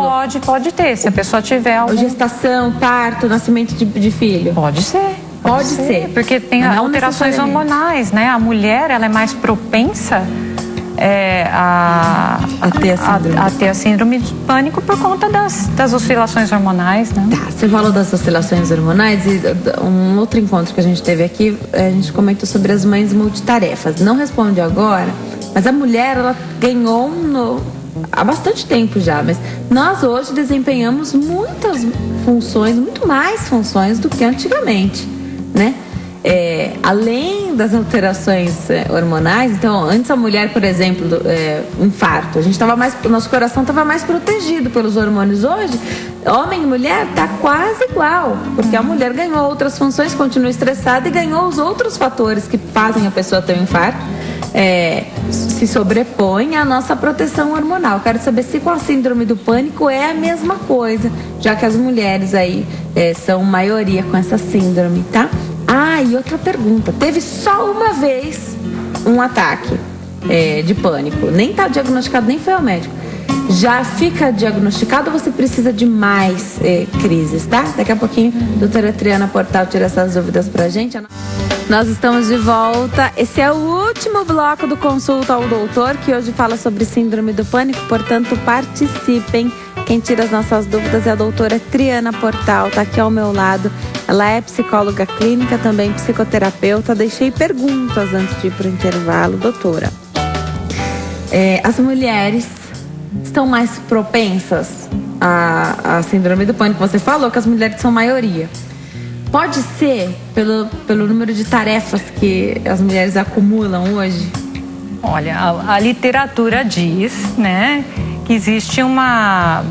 Pode ter, se a pessoa tiver algum... Gestação, parto, nascimento de filho. Pode ser. Pode ser. Porque tem alterações hormonais, né? A mulher, ela é mais propensa a ter a síndrome de pânico por conta das oscilações hormonais, né? Tá, você falou das oscilações hormonais e um outro encontro que a gente teve aqui, a gente comentou sobre as mães multitarefas. Não responde agora, mas a mulher, ela ganhou há bastante tempo já, mas nós hoje desempenhamos muitas funções, muito mais funções do que antigamente, né? Além das alterações hormonais, então antes a mulher, por exemplo, infarto, o nosso coração estava mais protegido pelos hormônios. Hoje, homem e mulher tá quase igual, porque a mulher ganhou outras funções, continua estressada e ganhou os outros fatores que fazem a pessoa ter um infarto, se sobrepõe à nossa proteção hormonal. Quero saber se com a síndrome do pânico é a mesma coisa, já que as mulheres aí são maioria com essa síndrome, tá? E outra pergunta. Teve só uma vez um ataque de pânico. Nem está diagnosticado, nem foi ao médico. Já fica diagnosticado ou você precisa de mais crises, tá? Daqui a pouquinho a doutora Triana Portal tira essas dúvidas pra gente. Nós estamos de volta. Esse é o último bloco do Consulta ao Doutor, que hoje fala sobre síndrome do pânico. Portanto, participem. Quem tira as nossas dúvidas é a doutora Triana Portal, tá aqui ao meu lado. Ela é psicóloga clínica, também psicoterapeuta. Deixei perguntas antes de ir para o intervalo, doutora. As mulheres estão mais propensas à síndrome do pânico. Você falou que as mulheres são maioria. Pode ser pelo número de tarefas que as mulheres acumulam hoje? Olha, a literatura diz, né, que existe uma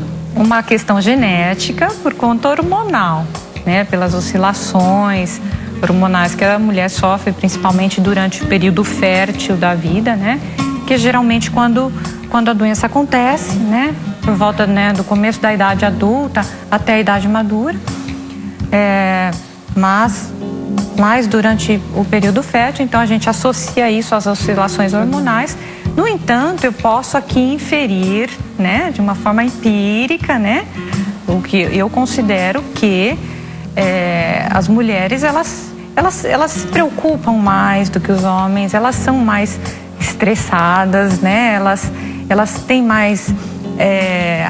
questão genética por conta hormonal, né, pelas oscilações hormonais que a mulher sofre, principalmente durante o período fértil da vida, né, que é geralmente quando a doença acontece, né, por volta, né, do começo da idade adulta até a idade madura, mas mais durante o período fértil. Então a gente associa isso às oscilações hormonais. No entanto, eu posso aqui inferir, né, de uma forma empírica, né, o que eu considero que as mulheres elas se preocupam mais do que os homens, elas são mais estressadas, né, elas têm mais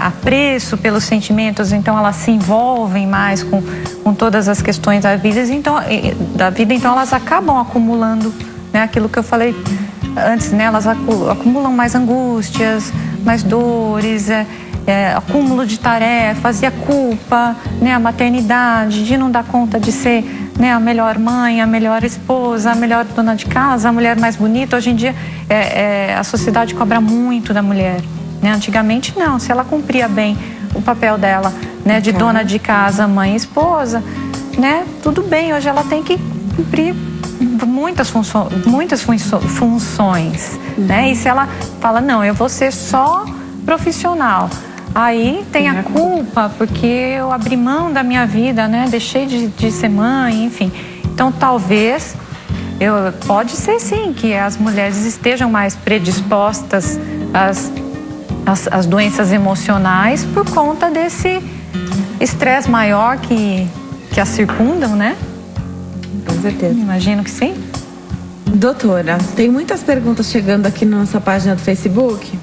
apreço pelos sentimentos, então elas se envolvem mais com todas as questões da vida, então elas acabam acumulando, né, aquilo que eu falei antes, né, elas acumulam mais angústias, mais dores, acúmulo de tarefas e a culpa, né, a maternidade, de não dar conta de ser, né, a melhor mãe, a melhor esposa, a melhor dona de casa, a mulher mais bonita. Hoje em dia a sociedade cobra muito da mulher, né? Antigamente não, se ela cumpria bem o papel dela, né, de dona de casa, mãe e esposa, né, tudo bem. Hoje ela tem que cumprir muitas funções, né? E se ela fala, não, eu vou ser só profissional, aí tem a culpa porque eu abri mão da minha vida, né? Deixei de ser mãe, enfim. Então talvez Pode ser sim que as mulheres estejam mais predispostas às doenças emocionais por conta desse estresse maior que as circundam, né? Com certeza. Imagino que sim. Doutora, tem muitas perguntas chegando aqui na nossa página do Facebook.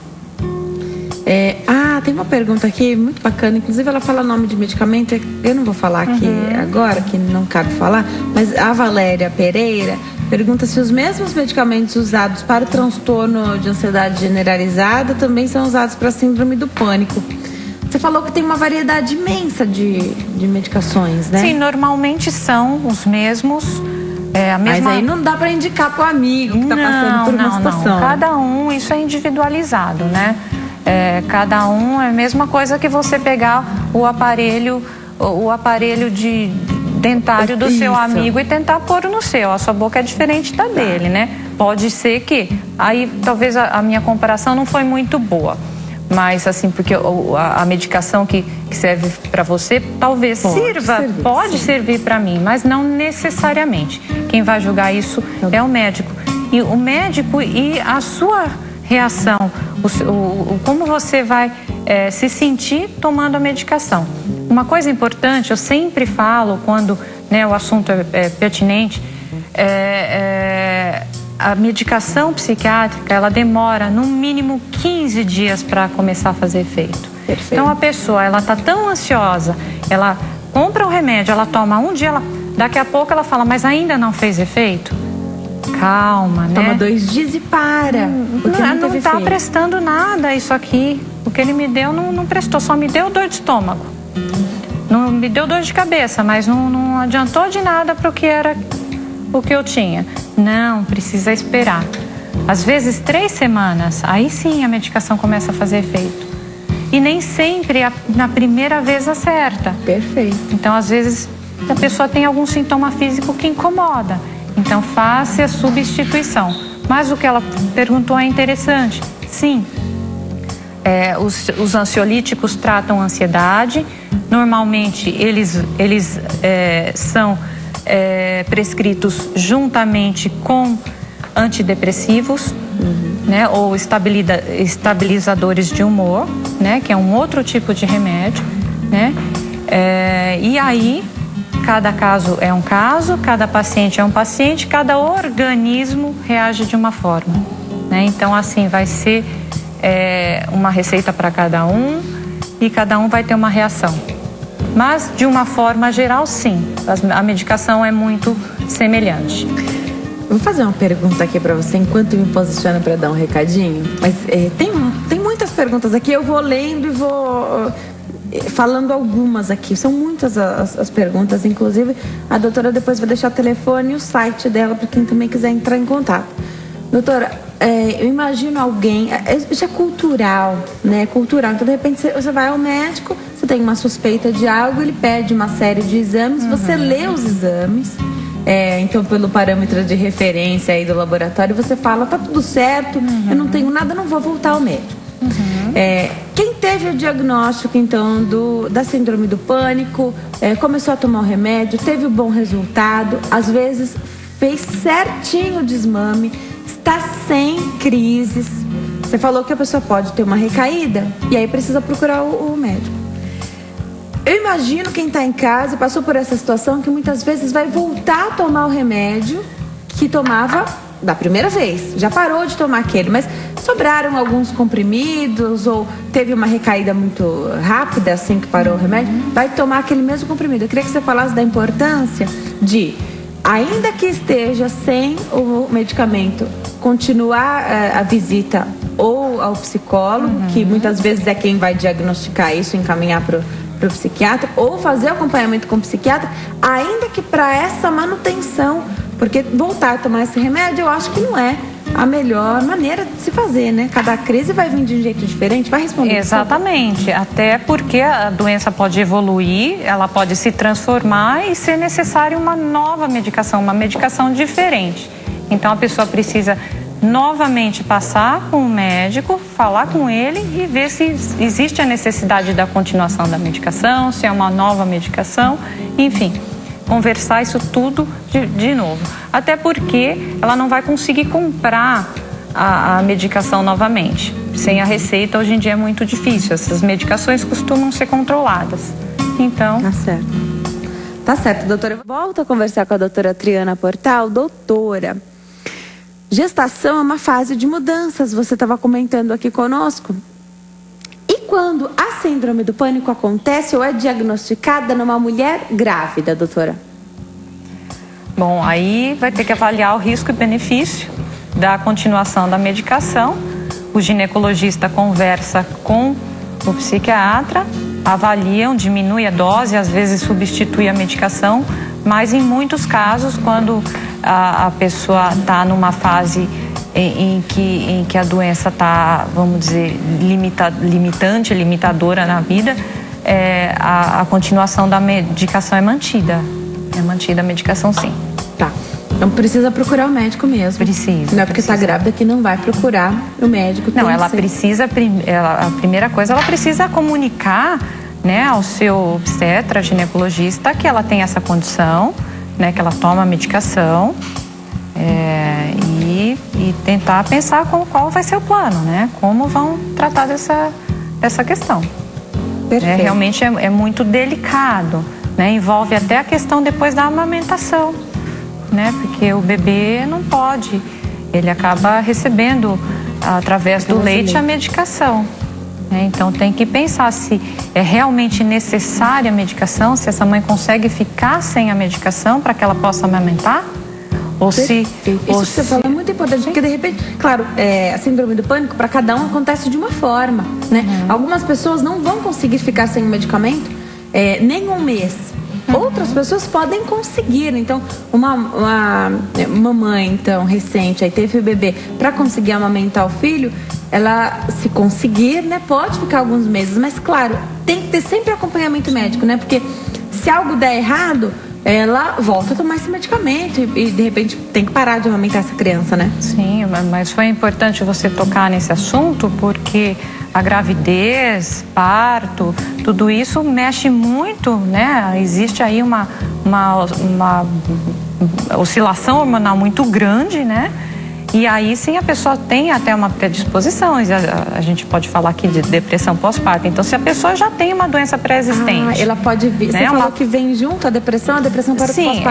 Tem uma pergunta aqui muito bacana, inclusive ela fala nome de medicamento, eu não vou falar aqui agora, que não cabe falar, mas a Valéria Pereira pergunta se os mesmos medicamentos usados para o transtorno de ansiedade generalizada também são usados para a síndrome do pânico. Você falou que tem uma variedade imensa de medicações, né? Sim, normalmente são os mesmos. Mas aí não dá para indicar para o amigo que está passando por uma situação. Não. Cada um, isso é individualizado, né? Cada um é a mesma coisa que você pegar o aparelho de dentário do seu amigo e tentar pôr no seu. A sua boca é diferente da dele, né? Pode ser que... Aí talvez a minha comparação não foi muito boa. Mas assim, porque a medicação que serve para você talvez pode servir para mim, mas não necessariamente. Quem vai julgar isso é o médico. E o médico e a sua reação, como você vai se sentir tomando a medicação. Uma coisa importante, eu sempre falo quando o assunto é pertinente, a medicação psiquiátrica, ela demora no mínimo 15 dias para começar a fazer efeito. Perfeito. Então a pessoa, ela está tão ansiosa, ela compra o remédio, ela toma um dia, daqui a pouco ela fala, mas ainda não fez efeito? Calma, né? Toma 2 dias e para. Não está prestando nada isso aqui. O que ele me deu não prestou, só me deu dor de estômago. Não me deu dor de cabeça, mas não adiantou de nada para o que era o que eu tinha. Não, precisa esperar. Às vezes 3 semanas, aí sim a medicação começa a fazer efeito. E nem sempre na primeira vez acerta. Perfeito. Então, às vezes, a pessoa tem algum sintoma físico que incomoda. Então, faça a substituição. Mas o que ela perguntou é interessante. Sim, os ansiolíticos tratam a ansiedade. Normalmente, eles são prescritos juntamente com antidepressivos, né, ou estabilizadores de humor, né, que é um outro tipo de remédio, né? E aí, cada caso é um caso, cada paciente é um paciente, cada organismo reage de uma forma, né? Então, assim, vai ser uma receita para cada um e cada um vai ter uma reação. Mas, de uma forma geral, sim, a medicação é muito semelhante. Vou fazer uma pergunta aqui para você enquanto me posiciono para dar um recadinho. Mas tem muitas perguntas aqui, eu vou lendo e vou falando algumas aqui. São muitas as perguntas, inclusive a doutora depois vai deixar o telefone e o site dela para quem também quiser entrar em contato. Doutora, eu imagino alguém, isso é cultural, né? Cultural. Então, de repente, você vai ao médico, você tem uma suspeita de algo, ele pede uma série de exames, você lê os exames, então, pelo parâmetro de referência aí do laboratório, você fala, tá tudo certo, eu não tenho nada, não vou voltar ao médico. Quem teve o diagnóstico, então, da síndrome do pânico, começou a tomar o remédio, teve um bom resultado, às vezes fez certinho o desmame, está sem crises. Você falou que a pessoa pode ter uma recaída e aí precisa procurar o médico. Eu imagino quem está em casa passou por essa situação que muitas vezes vai voltar a tomar o remédio que tomava da primeira vez. Já parou de tomar aquele, mas sobraram alguns comprimidos ou teve uma recaída muito rápida assim que parou o remédio, vai tomar aquele mesmo comprimido. Eu queria que você falasse da importância de, ainda que esteja sem o medicamento, continuar a visita ou ao psicólogo, que muitas vezes é quem vai diagnosticar isso, encaminhar para o psiquiatra, ou fazer acompanhamento com o psiquiatra, ainda que para essa manutenção, porque voltar a tomar esse remédio eu acho que não é a melhor maneira de se fazer, né? Cada crise vai vir de um jeito diferente. Vai responder. Exatamente, até porque a doença pode evoluir, ela pode se transformar e ser necessária uma nova medicação, uma medicação diferente. Então a pessoa precisa novamente passar com o médico, falar com ele e ver se existe a necessidade da continuação da medicação, se é uma nova medicação, enfim. conversar isso tudo de novo. Até porque ela não vai conseguir comprar a medicação novamente. Sem a receita, hoje em dia é muito difícil. Essas medicações costumam ser controladas. Então... Tá certo, doutora. Volto a conversar com a doutora Triana Portal. Doutora, gestação é uma fase de mudanças, você estava comentando aqui conosco. E quando a síndrome do pânico acontece ou é diagnosticada numa mulher grávida, doutora? Bom, aí vai ter que avaliar o risco e benefício da continuação da medicação. O ginecologista conversa com o psiquiatra, avaliam, diminui a dose, às vezes substitui a medicação, mas em muitos casos, quando a pessoa está numa fase em que a doença está, vamos dizer, limitadora na vida, a continuação da medicação é mantida. É mantida a medicação, sim. Tá. Então precisa procurar o médico mesmo. Precisa. Não é porque está grávida que não vai procurar o médico. Não, ela precisa, a primeira coisa, ela precisa comunicar, né, ao seu obstetra, ginecologista, que ela tem essa condição, né, que ela toma a medicação, e tentar pensar qual vai ser o plano, né, como vão tratar dessa questão. Perfeito. Realmente é muito delicado, né, envolve até a questão depois da amamentação, né, porque o bebê não pode, ele acaba recebendo através do leite a medicação. Então tem que pensar se é realmente necessária a medicação, se essa mãe consegue ficar sem a medicação para que ela possa amamentar, ou se... Isso que você falou é muito importante, porque de repente, claro, a síndrome do pânico para cada um acontece de uma forma, né? Algumas pessoas não vão conseguir ficar sem o medicamento nem um mês. Outras pessoas podem conseguir. Então, uma mãe então, recente, aí teve o bebê, para conseguir amamentar o filho, ela, se conseguir, né, pode ficar alguns meses. Mas, claro, tem que ter sempre acompanhamento médico, né? Porque se algo der errado, ela volta a tomar esse medicamento e de repente, tem que parar de amamentar essa criança, né? Sim, mas foi importante você tocar nesse assunto, porque a gravidez, parto, tudo isso mexe muito, né? Existe aí uma oscilação hormonal muito grande, né? E aí sim a pessoa tem até uma predisposição, a gente pode falar aqui de depressão pós-parto. Então, se a pessoa já tem uma doença pré-existente... ela pode vir, né? Você falou que vem junto a depressão para o pós-parto. Sim,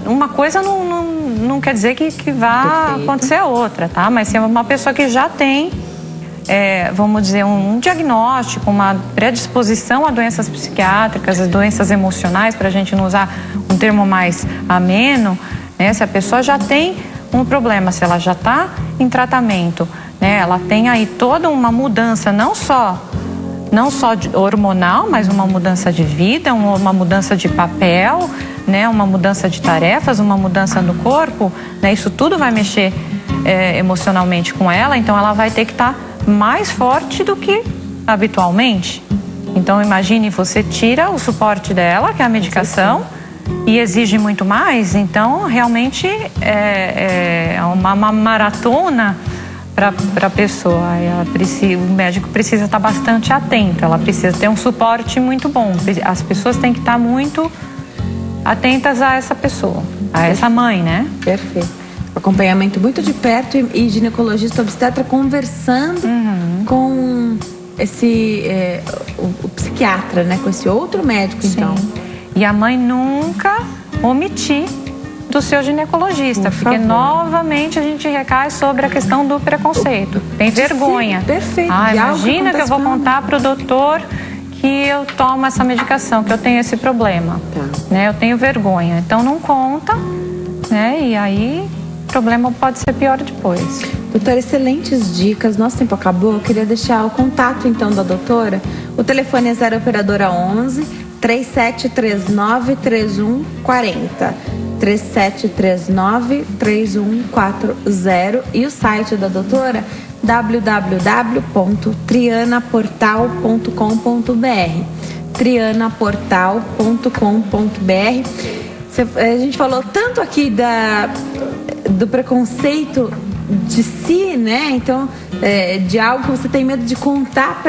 uma coisa não quer dizer que vá acontecer a outra, tá? Mas se é uma pessoa que já tem, vamos dizer, um diagnóstico, uma predisposição a doenças psiquiátricas, as doenças emocionais, para a gente não usar um termo mais ameno, né? Se a pessoa já tem um problema, se ela já está em tratamento, né? Ela tem aí toda uma mudança, não só hormonal, mas uma mudança de vida, uma mudança de papel, né? Uma mudança de tarefas, uma mudança no corpo, né? Isso tudo vai mexer emocionalmente com ela, então ela vai ter que estar mais forte do que habitualmente. Então imagine, você tira o suporte dela, que é a medicação, e exige muito mais, então realmente é uma maratona para a pessoa. O médico precisa estar bastante atento, ela precisa ter um suporte muito bom. As pessoas têm que estar muito atentas a essa pessoa, a essa mãe, né? Perfeito. Acompanhamento muito de perto e ginecologista obstetra conversando com o psiquiatra, né? Com esse outro médico, então. E a mãe nunca omitir do seu ginecologista, porque novamente a gente recai sobre a questão do preconceito. Tem vergonha. Sim, perfeito. Imagina que eu vou contar para o doutor que eu tomo essa medicação, que eu tenho esse problema. Né? Eu tenho vergonha. Então não conta, né? E aí o problema pode ser pior depois. Doutora, excelentes dicas. Nosso tempo acabou. Eu queria deixar o contato então da doutora. O telefone é 0 operadora 11 3739-3140. 3739-3140. E o site da doutora, www.trianaportal.com.br. trianaportal.com.br. A gente falou tanto aqui do preconceito de si, né? Então, de algo que você tem medo de contar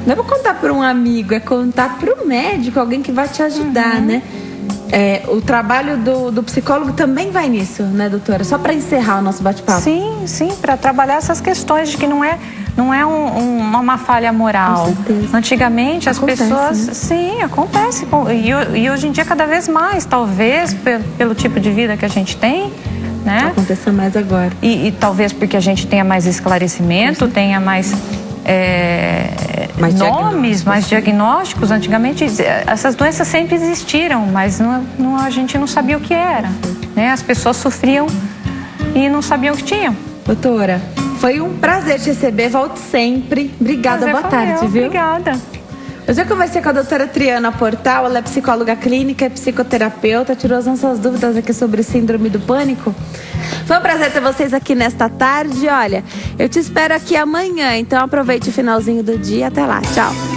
não é para contar para um amigo, é contar para o médico, alguém que vai te ajudar, né? O trabalho do psicólogo também vai nisso, né, doutora? Só para encerrar o nosso bate-papo. Sim, para trabalhar essas questões de que não é uma falha moral. Com certeza. Antigamente Acontece, as pessoas... né? Sim, acontece. E hoje em dia cada vez mais, talvez pelo tipo de vida que a gente tem, né? Aconteça mais agora. E talvez porque a gente tenha mais esclarecimento, tenha mais nomes, mais diagnósticos. Antigamente essas doenças sempre existiram, mas a gente não sabia o que era, né? As pessoas sofriam e não sabiam o que tinham. Doutora, foi um prazer te receber, volte sempre. Obrigada, boa tarde, viu? Obrigada. Hoje eu conversei com a doutora Triana Portal, ela é psicóloga clínica e psicoterapeuta, tirou as nossas dúvidas aqui sobre síndrome do pânico. Foi um prazer ter vocês aqui nesta tarde. Olha, eu te espero aqui amanhã, então aproveite o finalzinho do dia. Até lá, tchau.